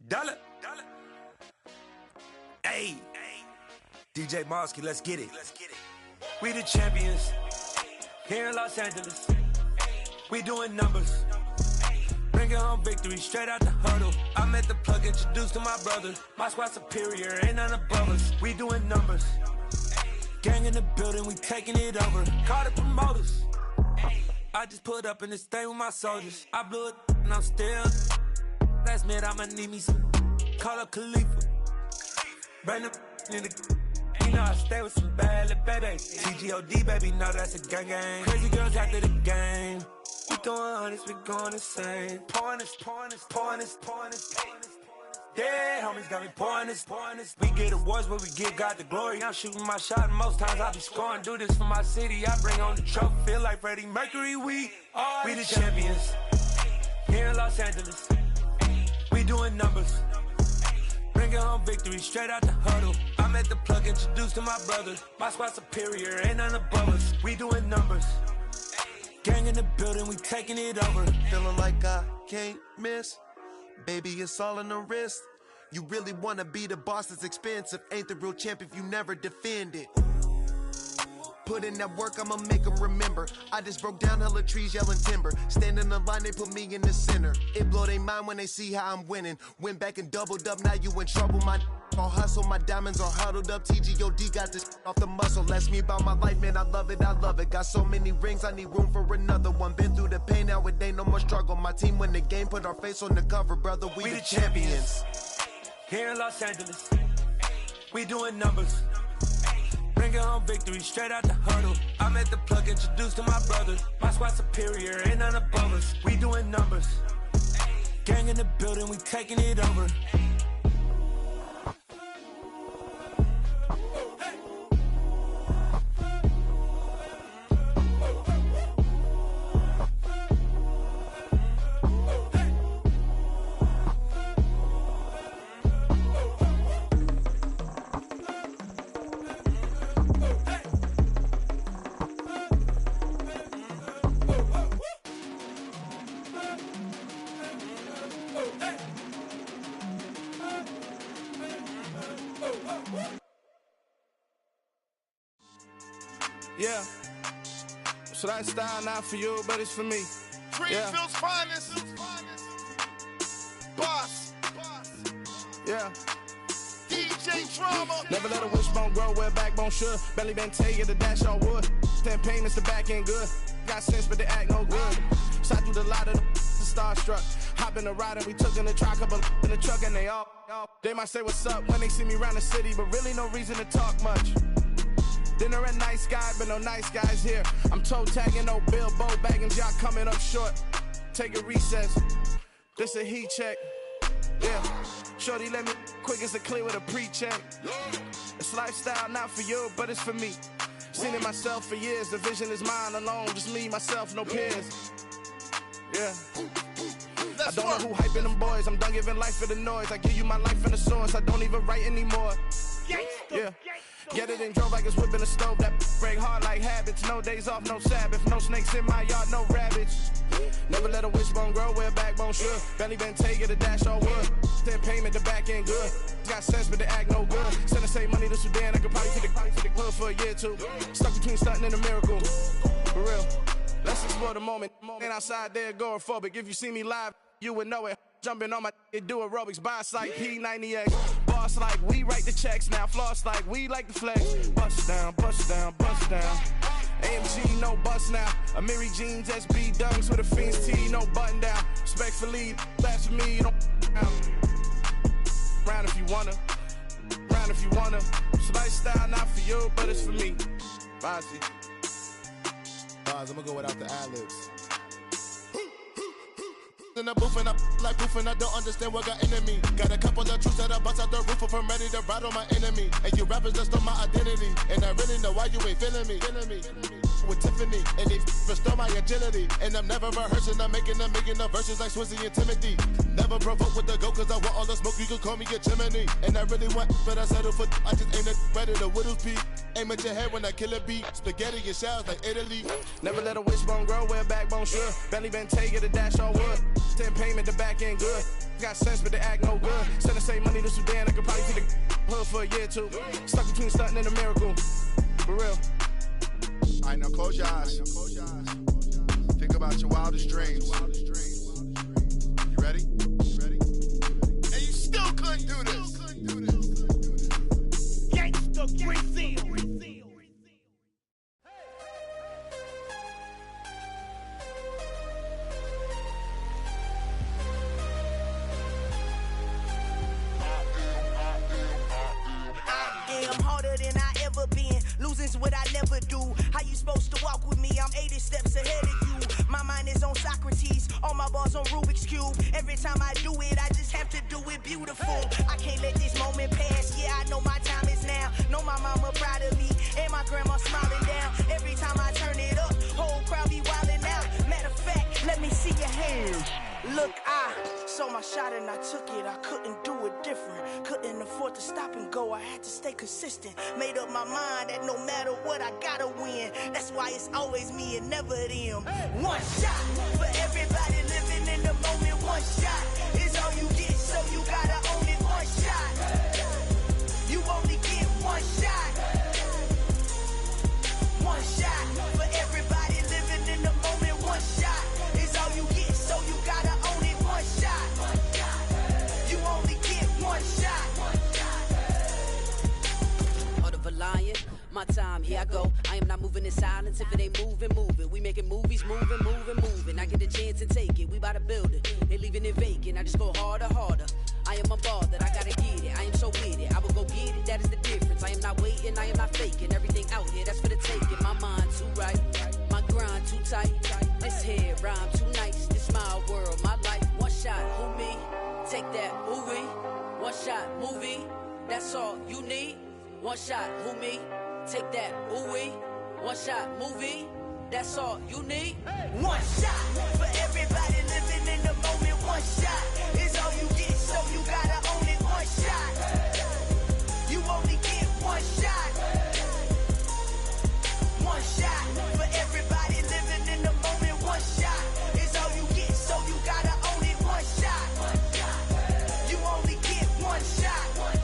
Dollar. Hey. DJ Mosky, let's get it. We the champions here in Los Angeles. We doing numbers. Bringing home victory straight out the huddle. I met the plug, introduced to my brother. My squad superior, ain't none above us. We doing numbers. Gang in the building, we taking it over. Call the promoters. I just put up in this thing with my soldiers. I blew it and I'm still. Last minute, I'ma need me some. Call up Khalifa. Bring them in the. You know I stay with some bad little baby. TGOD, baby, know that's a gang gang. Crazy girls after the game. We throwing hundreds, we going insane. Pouring this. Yeah, homies got me pouring this. We get awards, but we give God the glory. I'm shooting my shot, and most times I be scoring. Do this for my city, I bring on the trophy. Feel like Freddie Mercury, we the champions. Here in in Los Angeles. We doing numbers. Bringing home victory straight out the huddle. I'm at the plug, introduced to my brothers. My squad superior, ain't none above us. We doing numbers. Gang in the building, we taking it over. Feeling like I can't miss. Baby, it's all in the wrist. You really wanna be the boss, it's expensive. Ain't the real champ if you never defend it. Put in that work, I'ma make them remember. I just broke down hella trees, yelling timber. Stand in the line, they put me in the center. It blow their mind when they see how I'm winning. Went back and doubled up, now you in trouble. My all hustle, my diamonds are huddled up. TGOD got this off the muscle. That's me about my life, man, I love it, I love it. Got so many rings, I need room for another one. Been through the pain, now it ain't no more struggle. My team win the game, put our face on the cover, brother. We the champions. Here in Los Angeles, we doing numbers. Bringing home victory straight out the huddle. I'm at the plug, introduced to my brothers. My squad superior, ain't none above us. We doing numbers. Gang in the building, we taking it over. Yeah, so that style not for you, but it's for me. Greenfield's finest. Boss. Yeah. DJ Drama. Never let a wishbone grow where backbone should. Belly been taking the dash on wood. 10 payments, the back end good. Got sense, but they act no good. Shot through the lot of the starstruck. Hop in the ride and we took in the truck, couple in the truck, and they all. They might say what's up when they see me around the city, but really no reason to talk much. Dinner at nice guy, but no nice guys here. I'm toe tagging, no Bilbo bagging, y'all coming up short. Take a recess. This a heat check. Yeah. Shorty let me quick as a clear with a pre-check. It's lifestyle not for you, but it's for me. Seen it myself for years. The vision is mine alone. Just me, myself, no peers. Yeah. I don't know who hyping them boys. I'm done giving life for the noise. I give you my life in the source. I don't even write anymore. Yeah. Get it and drove like it's whipping a stove. That break hard like habits. No days off, no Sabbath. No snakes in my yard, no rabbits. Never let a wishbone grow where backbone should. Belly been taking the dash all wood. 10 payment, the back end good. Got sense, but they act no good. Send the same money to Sudan. I could probably take the hood for a year or two. Stuck between stunting and a miracle. For real. Let's explore the moment. Ain't outside there agoraphobic. If you see me live, you would know it. Jumping on my do aerobics, boss like P90X. Boss like we write the checks now. Floss like we like the flex. Bust down, bust down, bust down. AMG, no bust now. Amiri jeans, SB dunks with a Fiends T, no button down. Respectfully, that's for me, you don't round if you wanna. Round if you wanna. It's lifestyle not for you, but it's for me. Bossy. Bars, I'm gonna go without the ad-libs. In the booth and I like proof and I don't understand what got into me. Got a couple of truths that I bust out the roof if I'm ready to ride on my enemy. And you rappers just stole my identity. And I really know why you ain't feeling me. With Tiffany, and they restore my agility. And I'm never rehearsing, I'm making the verses like Swizzy and Timothy. Never provoke with the go, cause I want all the smoke, you can call me a chimney. And I really want, but I settle for, I just aim it ready to Whittles Peak. Aim at your head when I kill a beat. Spaghetti and shells like Italy. Never let a wishbone grow where backbone should. Belly been taking the dash all wood. 10 payment, the back end good. Got sense, but they act no good. Send the same money to Sudan, I could probably take the hood for a year or two. Stuck between stunting and a miracle. For real. Alright, now close your eyes. Think about your wildest dreams. You ready? And you still couldn't do this. Gangsta Brazil. I'm harder than I ever been. Losing's what I never do. How you supposed to walk with me? I'm 80 steps ahead of you. My mind is on Socrates. All my bars on Rubik's Cube. Every time I do it, I just have to do it beautiful. I can't let this moment pass. Yeah, I know my time is now. Know my mama proud of me. And my grandma smiling down. Every time I turn it up, whole crowd be wilding out. Matter of fact, let me see your hands. Look, my shot and I took it. I couldn't do it different. Couldn't afford to stop and go. I had to stay consistent. Made up my mind that no matter what, I gotta win. That's why it's always me and never them. One shot for everybody living in the moment. One shot is all you get, so you gotta own it. One shot. You only get one shot. One shot for everybody living in the moment. One shot is all you get, so you gotta own it. One shot. You only get one shot. Order of a lion, my time, here I go. I am not moving in silence. If it ain't moving, moving. We making movies, moving, moving, moving. I get a chance and take it. We bout to build it. They leaving it vacant. I just go harder, harder. I am unbothered, I gotta get it. I am so with it. I will go get it, that is the difference. I am not waiting, I am not faking. Everything out here, that's for the taking. My mind too right, my grind too tight. This here rhyme too nice. This my world, my life. One shot, who me? Take that, movie. One shot, movie. That's all you need. One shot, who me? Take that, ooh-wee. One shot, movie. That's all you need. One shot for everybody living in the moment. One shot is all you get, so you gotta own it. One shot. You only get one shot. One shot for everybody living in the moment. One shot is all you get, so you gotta own it. One shot. You only get one shot. One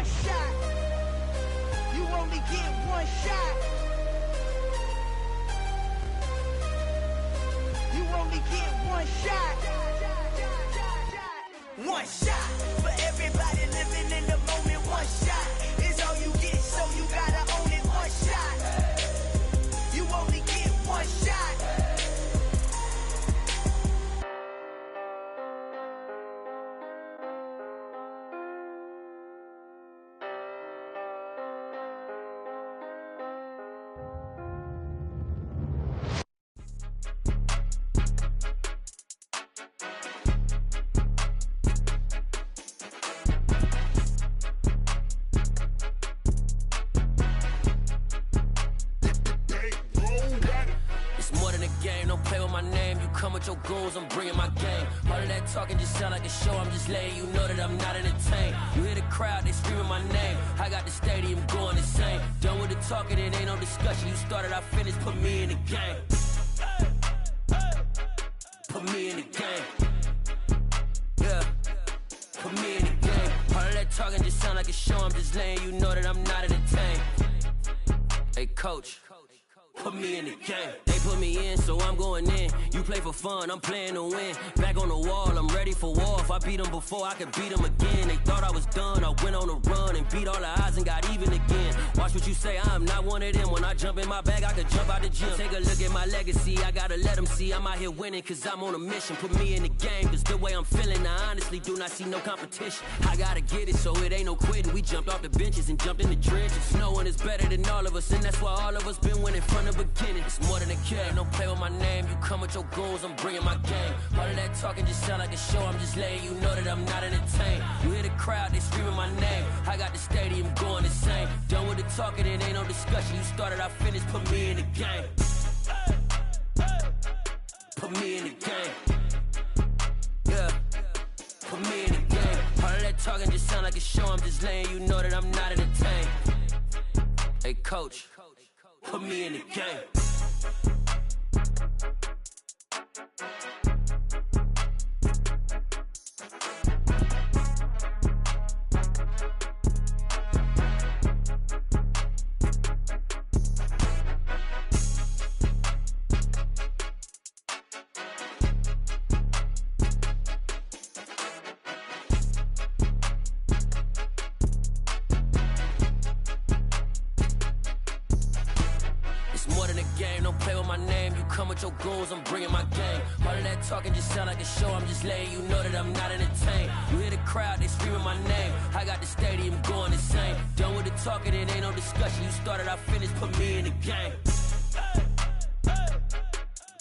shot. You only get one shot. You only get one shot. One shot for everybody living in the moment. One shot is all you get, so you gotta own it. One shot. You only get one shot. Your goals, I'm bringing my game. All of that talking just sound like a show. I'm just letting you know that I'm not entertained. You hear the crowd, they screaming my name. I got the stadium going insane. Done with the talking, it ain't no discussion. You started, I finished, put me in the game. Put me in the game. Yeah, put me in the game. All of that talking just sound like a show. I'm just letting you know that I'm not entertained. Hey, coach. Put me in the game. They put me in, so I'm going in. You play for fun, I'm playing to win. Back on the wall, I'm ready for war. If I beat them before, I could beat them again. They thought I was done, I went on a run and beat all the odds and got even again. Watch what you say, I'm not one of them. When I jump in my bag, I could jump out the gym. Take a look at my legacy, I gotta let them see I'm out here winning, cause I'm on a mission. Put me in the game, cause the way I'm feeling, I honestly do not see no competition. I gotta get it, so it ain't no quitting. We jumped off the benches and jumped in the trenches. No one is better than all of us, and that's why all of us been winning from the beginning. It's more than a game, don't play with my name. You come with your goons, I'm bringing my game. All of that talking just sound like a show. I'm just letting you know that I'm not entertained. You hear the crowd, they screaming my name. I got the stadium going insane. Done with the talking, it ain't no discussion. You started, I finished, put me in the game. Put me in the game. Yeah, put me in the game. All of that talking just sound like a show. I'm just letting you know that I'm not entertained. Hey, coach. Put me in the game. Your goals, I'm bringing my game. All of that talking just sound like a show. I'm just letting you know that I'm not entertained. You hear the crowd, they screaming my name. I got the stadium going insane. Done with the talking, it ain't no discussion. You started, I finished, put me in the game.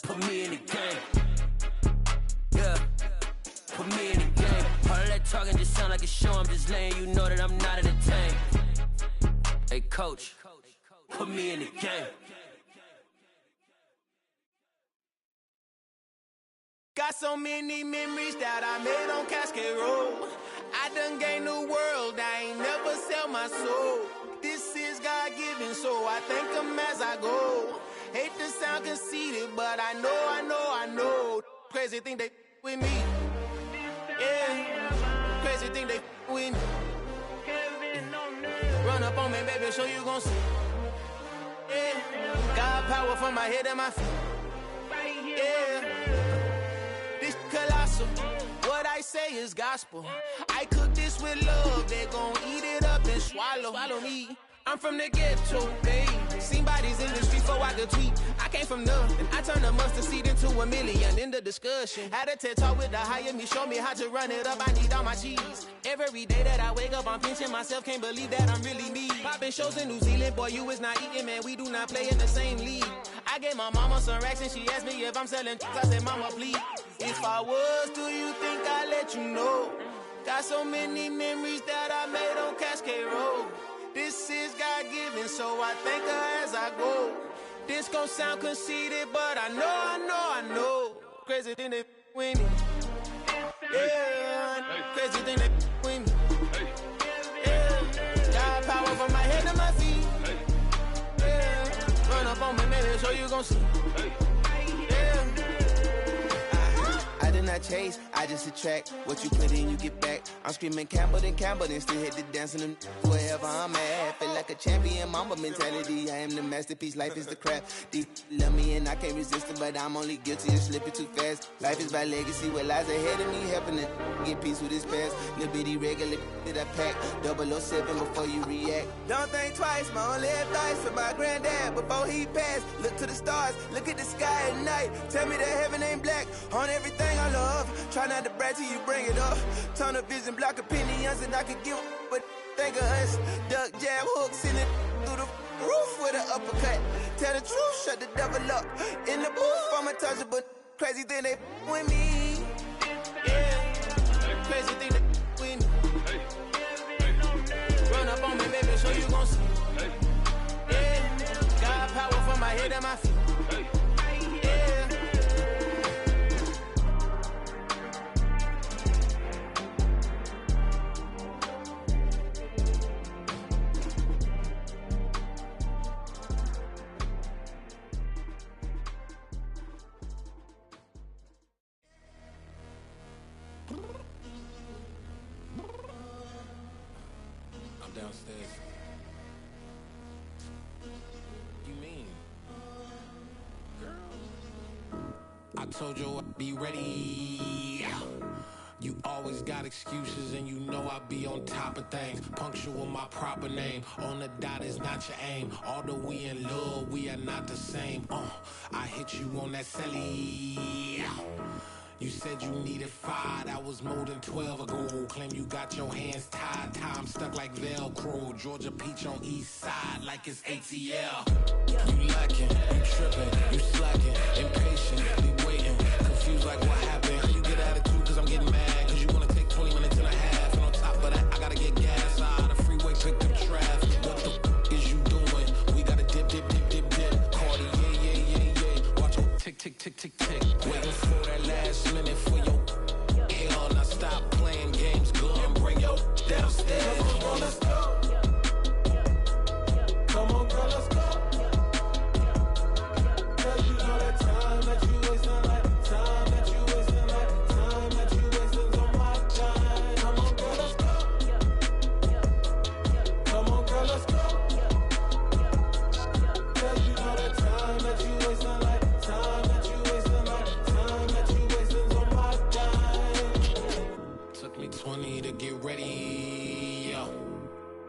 Put me in the game. Yeah, put me in the game. All of that talking talking just sound like a show. I'm just letting you know that I'm not entertained. Hey, coach, put me in the game. Got so many memories that I made on Cascade Road. I done gained the world, I ain't never sell my soul. This is God-given, so I thank him as I go. Hate to sound conceited, but I know. Crazy thing they with me. Yeah, crazy thing they with me. Run up on me, baby, so you gon' see. Yeah, got power from my head and my feet. Yeah, this colossal. What I say is gospel. I cook this with love. They gon' eat it up and swallow me. I'm from the ghetto, babe. Seen bodies in the street before I could tweet. I came from nothing. I turned a mustard seed into a million in the discussion. Had a TED talk with the higher me, show me how to run it up. I need all my cheese. Every day that I wake up, I'm pinching myself. Can't believe that I'm really me. Popping shows in New Zealand, boy, you is not eating, man. We do not play in the same league. I gave my mama some racks and she asked me if I'm selling. I said, mama, please. If I was, do you think I'd let you know? Got so many memories that I made on Cascade Road. This is God-given, so I thank her as I go. This gon' sound conceited, but I know. Crazy thing they with me. Yeah, crazy thing they with me. Yeah, got power from my head to my feet. Yeah, run up on me, maybe, so you gon' see. Yeah. I did not chase, I just attract. What you put in, you get back. I'm screaming Campbell, then still hit the dance and them wherever I'm at. Feel like a champion, mamba mentality. I am the masterpiece, life is the crap. These love me and I can't resist it, but I'm only guilty of slipping too fast. Life is by legacy, what lies ahead of me, helping to get peace with this past. Little bitty regular that I pack, 007 before you react. Don't think twice, my only advice for my granddad before he passed. Look to the stars, look at the sky at night. Tell me that heaven ain't black on everything I love. Try not to brag till you bring it up. Tunnel vision, block opinions, and I could give but think of us. Duck jab hooks in it through the roof with an uppercut. Tell the truth, shut the devil up. In the booth, I'm untouchable. Crazy thing they with me. Yeah, crazy thing they with me. Run up on me, baby, so you gon' see. Yeah, got power from my head and my feet. Downstairs. You mean? Girl, I told you I'd be ready. You always got excuses and you know I be on top of things. Punctual my proper name. On the dot is not your aim. Although we in love, we are not the same. I hit you on that celly. You said you needed 5, that was more than 12 ago. Claim you got your hands tied, time stuck like Velcro. Georgia Peach on east side like it's ATL. You lacking, you tripping, you slacking, impatient, be waiting, confused like what happened. How you get attitude cause I'm getting mad, cause you wanna take 20 minutes and a half. And on top of that, I gotta get gas out the freeway, pick up traffic. What the is you doing? We gotta dip. Cardi, yeah. Watch your tick. Waiting for that last minute for your hell. Now stop playing games, go and bring your downstairs. Come on, let's go. Come on, girl, let's go. Cause you know that time that you wasting, like time that you wasting, like time that you wasting on my time. Come on, girl, let's go. Come on, girl, let's go. Cause you know that time that you wasting, like time that you wasting, like time that you wasting on my time. Took me 20 to get ready, yo.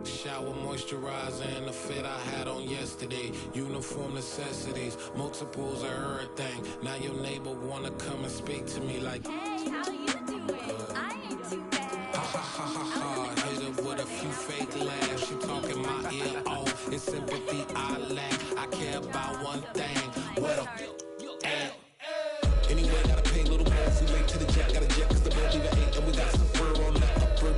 Shower, moisturizer, and the fit I had on yesterday. Uniform necessities, multiples of everything. Now your neighbor wanna come and speak to me like, hey, how you doing? I ain't too bad. Ha. Hit her with a few fake laughs. She talking my ear off. It's sympathy I lack. I care about one thing. Well, anyway, gotta pay a little more if we late to the jet. Got a jet cause the boat leave at 8 and we got some fur on that upper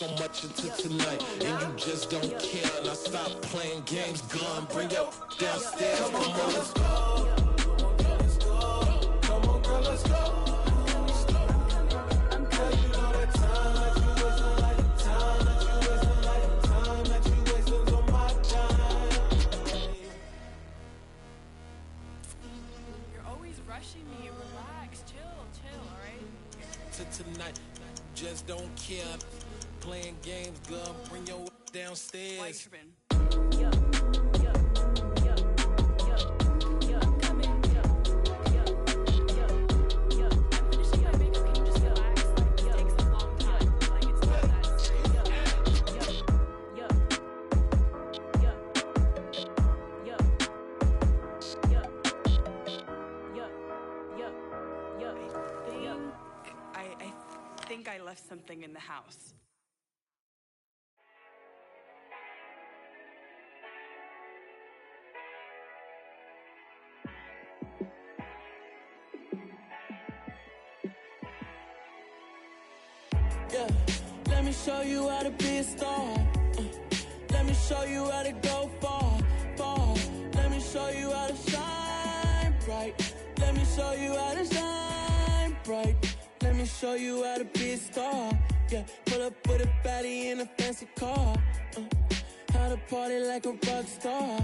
so much until tonight, and you just don't care. Now stop playing games, gun, bring your downstairs. Come on, girl, let's go. Come on, girl, let's go. Tonight, just don't care. Playing games, girl, bring your downstairs. I left something in the house. Yeah, let me show you how to be a star. Let me show you how to go far, far. Let me show you how to shine bright. Let me show you how to shine bright. Let me show you how to be a star. Yeah, pull up with a baddie in a fancy car. How to party like a rock star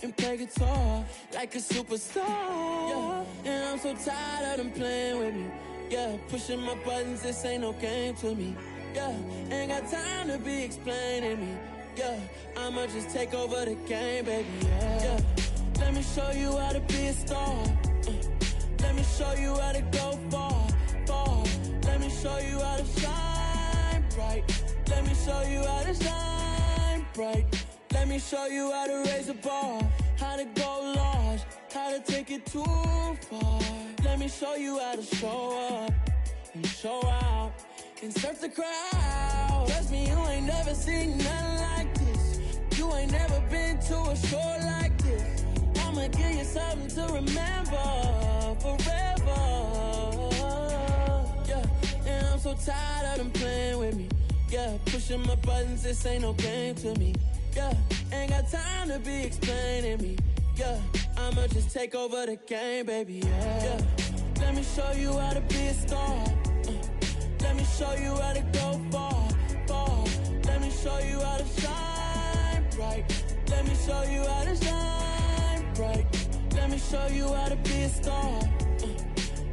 and play guitar like a superstar. Yeah, and I'm so tired of them playing with me. Yeah, pushing my buttons, this ain't no game to me. Yeah, ain't got time to be explaining me. Yeah, I'ma just take over the game, baby. Yeah, let me show you how to be a star. Let me show you how to go far, far. Let me show you how to shine bright. Let me show you how to shine bright. Let me show you how to raise a bar, how to go large, how to take it too far. Let me show you how to show up and show out and surf the crowd. Trust me, you ain't never seen nothing like this. You ain't never been to a show like this. I'ma give you something to remember forever. Yeah, and I'm so tired of them playing with me. Yeah, pushing my buttons, this ain't no game to me. Yeah, ain't got time to be explaining me. Yeah, I'ma just take over the game, baby. Yeah, let me show you how to be a star. Let me show you how to go far, far. Let me show you how to shine bright. Let me show you how to shine bright. Let me show you how to be a star.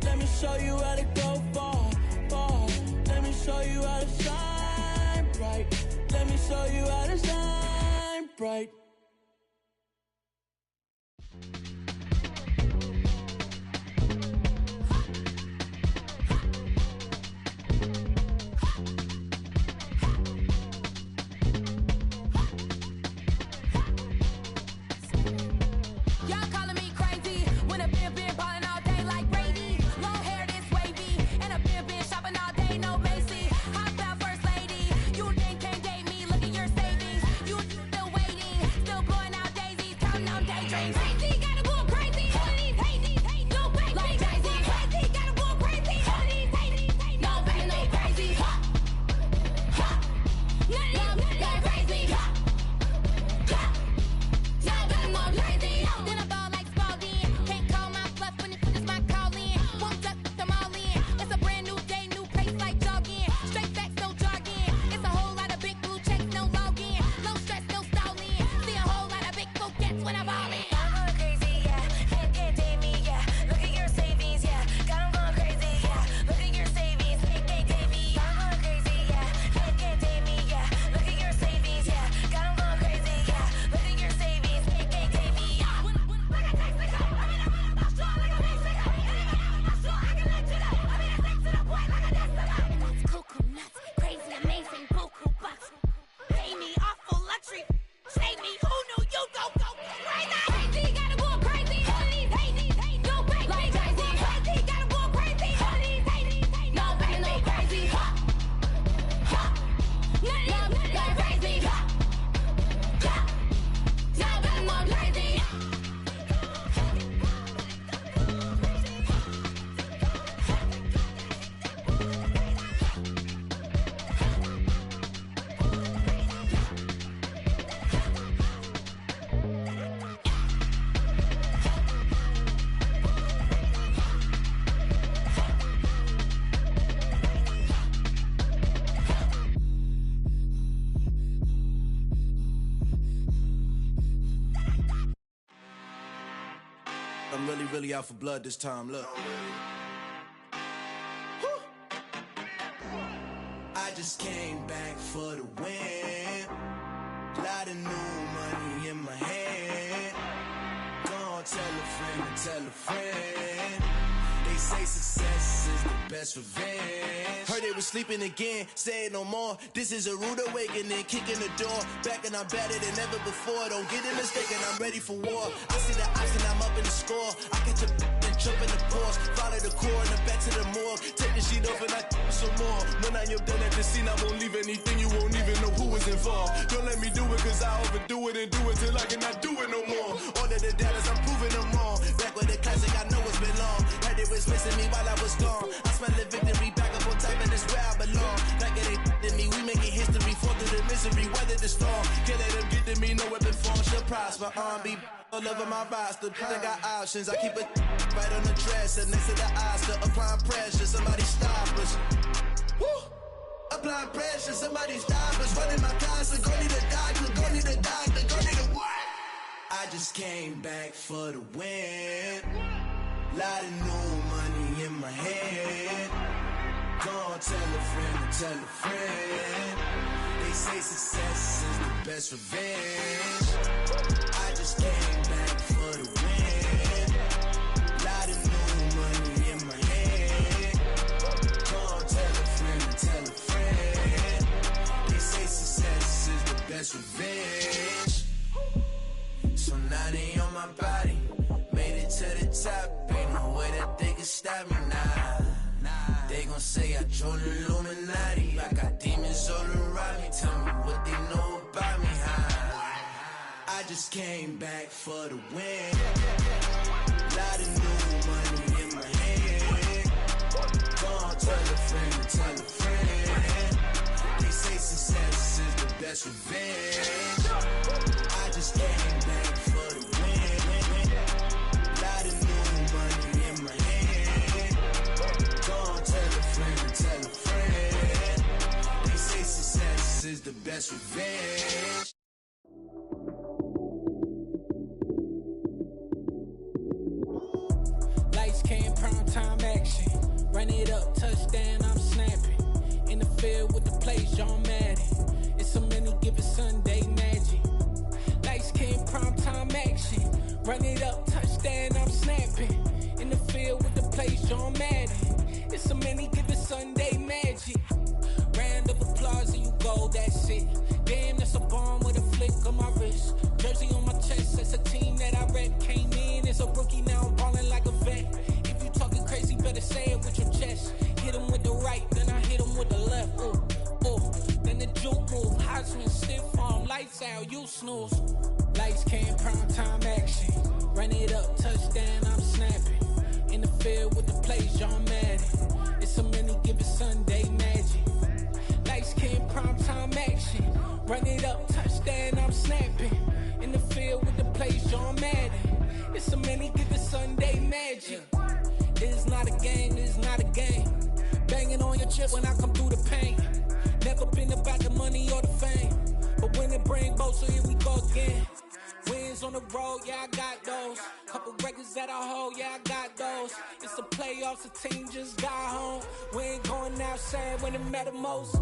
Let me show you how to go far, far. Let me show you how to shine bright. Let me show you how to shine bright. I'm really out for blood this time, look. I just came back for the win. Lot of new money in my hand. Gonna tell a friend and tell a friend. They say success is the best revenge. Heard they was sleeping again, say it no more. This is a rude awakening, kicking the door. Back and I'm better than ever before. Don't get it mistaken, I'm ready for war. I see the option, I'm up in the score. I catch a and jump in the Porsche. Follow the core and the back to the morgue. Take the sheet off and I some more. When I am done at the scene, I won't leave anything. You won't even know who was involved. Don't let me do it, cause I overdo it and do it till I cannot do it no more. All of the doubters, I'm proving them wrong. Back with the classic, I know it's been long. Heard it was missing me while I was gone. I smell the victory, back up on top, and it's where I belong. Like it ain't to me, we making history. Fall through the misery, weather the storm. Can't let them get to me, no weapon form should prosper. Be all over my roster, I got options. I keep it right on the dresser, next to the Oscar. Applying pressure, somebody stop us. Woo! Applying pressure, somebody stop us. Running my closet, go need a doctor, go need a doctor, go need a what? I just came back for the win. Lot of new money in my head. Gonna tell a friend and tell a friend. They say success is the best revenge. I just came back for the win. Lot of new money in my head. Gonna tell a friend and tell a friend. They say success is the best revenge. So now they on my body. Made it to the top. Ain't no way that they can stop me now. They gon' say I joined the Illuminati. I got demons all around me. Tell me what they know about me, huh? I just came back for the win. Lot of new money in my hand. Gonna tell a friend and tell a friend. They say success is the best revenge. I just came back for the win. Lot of new money in my hand. Gonna tell a friend and tell a friend. They say success is the best revenge. Lights came, prime time action. Run it up, touchdown, I'm snapping. In the field with the plays, John Madden. It's a many given Sunday magic. Lights came, prime time action. Run it up, touchdown, I'm snapping. In the field with the plays, John Madden. It's a many given Sunday magic. Round of applause and you go, that's it. Damn, that's a bomb with a flick on my wrist. Jersey on my chest, that's a team that I rep. Came in as a rookie, now I'm ballin' like a vet. If you talking crazy, better say it with your chest. Hit him with the right, then I hit him with the left. Ooh, ooh. Then the juke move, high swing, stiff arm, lights out, you snooze. Lights came, prime time action. Run it up, touchdown, I'm snapping. In the field with the plays, John Madden. It's a many given Sunday magic. Lights came, prime time action. Run it up, touchdown, I'm snapping. In the field with the plays, John Madden. It's a many given Sunday magic. This is not a game, this is not a game. Banging on your chip when I come through the paint. Never been about the money or the fame. But when it bring both, so here we go again. Wins on the road, yeah, I got those. Couple records that I hold, yeah, I got those. It's the playoffs, the team just got home. We ain't going outside when it matter most.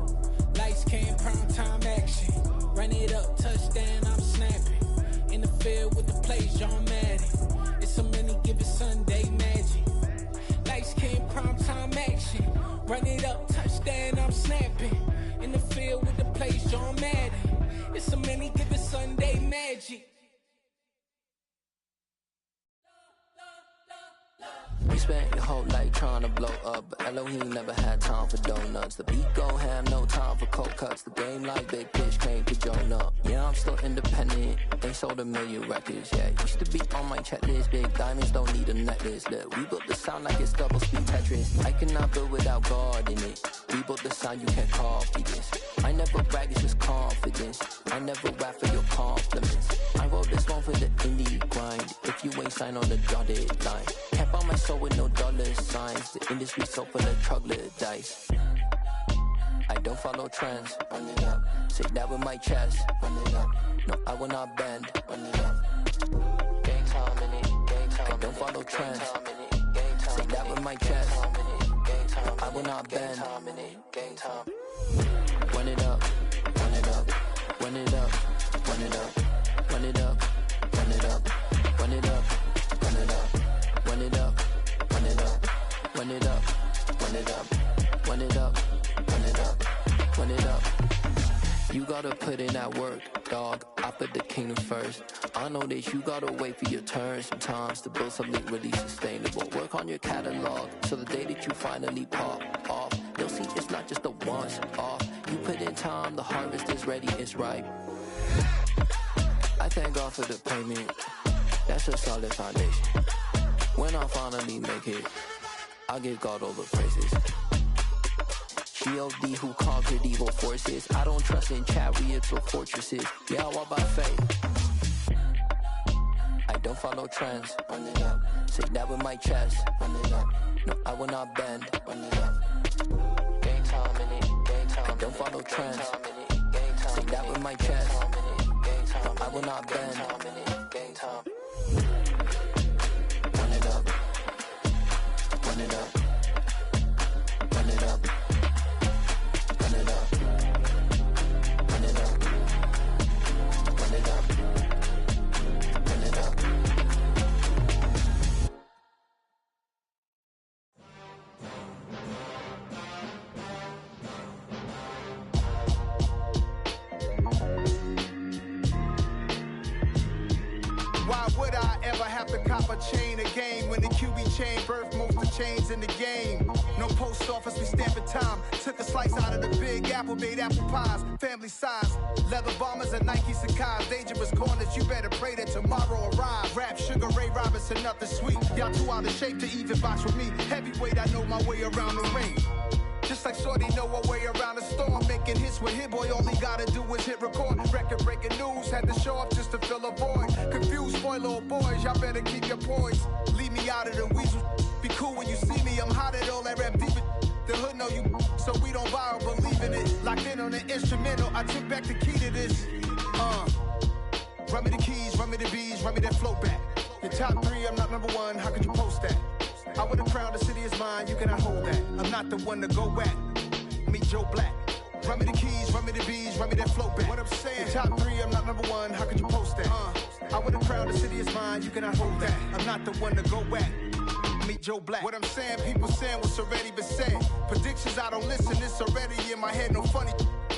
Lights came, prime time action. Run it up, touchdown, I'm snapping. In the field with the plays, John Madden. It's a many given Sunday magic. Lights came, prime time action. Run it up, touchdown, I'm snapping. In the field with the plays, John Madden. It's a many given Sunday magic. You spent your whole life trying to blow up, but Elohim never had time for donuts. The beat go ham, no time for cold cuts. The game like big pitch came to join up. Yeah, I'm still independent, they sold 1 million records. Yeah, used to be on my checklist. Big diamonds don't need a necklace. Look, we built the sound like it's double speed Tetris. I cannot build without God in it. We built the sound, you can't copy this. I never brag, it's just confidence. I never rap for your compliments. I wrote this one for the indie grind. If you ain't signed on the dotted line, can't buy my soul with no dollar signs. The industry so full of troglodytes. I don't follow trends. Run it up. Say that with my chest. Run it up. No, I will not bend. Run it up. Gang time in it. Gang time. don't follow trends. Say that with my chest. I will not bend. Run it up, run it up, run it up, run it up, run it up, run it up, run it up, run it up, run it up, run it up, run it up, run it up, run it up, run it up, run it up. You gotta put in that work, dog. I put the kingdom first. I know that you gotta wait for your turn sometimes to build something really sustainable. Work on your catalog, so the day that you finally pop off, you'll see it's not just a once off. You put in time, the harvest is ready, it's ripe. I thank God for the payment. That's a solid foundation. When I finally make it, I give God all the praises. G.O.D. who conquered evil forces. I don't trust in chariots or fortresses. Yeah, I walk by faith. I don't follow trends. Run it up. Say that with my chest. Run it up. No, I will not bend. Run it up. Game time in it. Game time. I don't follow trends. Say that with my chest. No, I will not bend. Game time. Run it up. Run it up. Run it up. Run it up. Run it up. Run it up. Run it up. Why would I ever have to cop a chain again when the QB chain birthed most of chains in the game? No post office, we stamping time. Took a slice out of the Big Apple, made apple pies, family size. Leather bombers and Nike Sacai's. Dangerous corners, you better pray that tomorrow arrives. Rap, Sugar Ray Robinson, nothing sweet. Y'all too out of shape to even box with me. Heavyweight, I know my way around the ring. Just like Shorty know her way around the storm. Making hits with Hit Boy, all he gotta do is hit record. Record breaking news, had to show up just to fill a void. Confused, spoiled little boys, y'all better keep your poise. Leave me out of the weasel. Be cool when you see me, I'm hot at all that rap deep. The hood know you, so we don't borrow, believe in it. Locked in on the instrumental, I took back the key to this. Run me the keys, run me the bees, run me that flow back. Your top three, I'm not number one, how could you post that? I would have crowned the city is mine, you cannot hold that. I'm not the one to go back. Meet Joe Black. Run me the keys, run me the bees, run me that flow back. What I'm saying, your top three, I'm not number one, how could you post that? I would have crowned the city is mine, you cannot hold that. I'm not the one to go back. Meet Joe Black. What I'm saying, people saying what's already been said. Predictions, I don't listen, it's already in my head, no funny.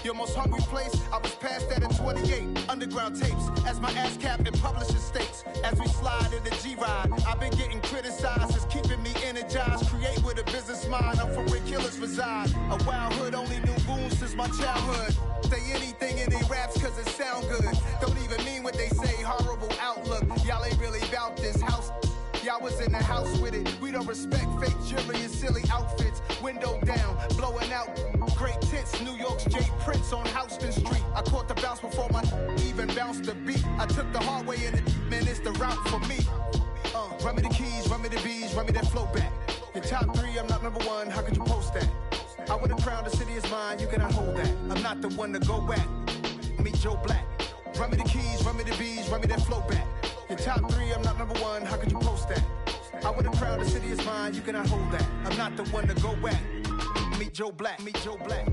Your most hungry place, I was past that at 28. Underground tapes, as my ass cap in publishing states. As we slide in the G-Ride, I've been getting criticized, it's keeping me energized. Create with a business mind, I'm from where killers reside. A wild hood, only knew boons since my childhood. Say anything in they raps cause it sound good. Don't even mean what they say, horrible outlook. Y'all ain't really about this house. Y'all was in the house with it. We don't respect fake jewelry and silly outfits. Window down, blowing out great tits. New York's J. Prince on Houston Street. I caught the bounce before my even bounced the beat. I took the hard way in it, man, it's the route for me. Run me the keys, run me the bees, run me that flow back. Your top three, I'm not number one, how could you post that? I would have crowned the city is mine, you cannot hold that. I'm not the one to go back. Meet Joe Black. Run me the keys, run me the bees, run me that flow back. Your top three, I'm not number one, how could you post that? I would have crowned the city is mine, you cannot hold that. I'm not the one to go back. Meet Joe Black, meet Joe Black.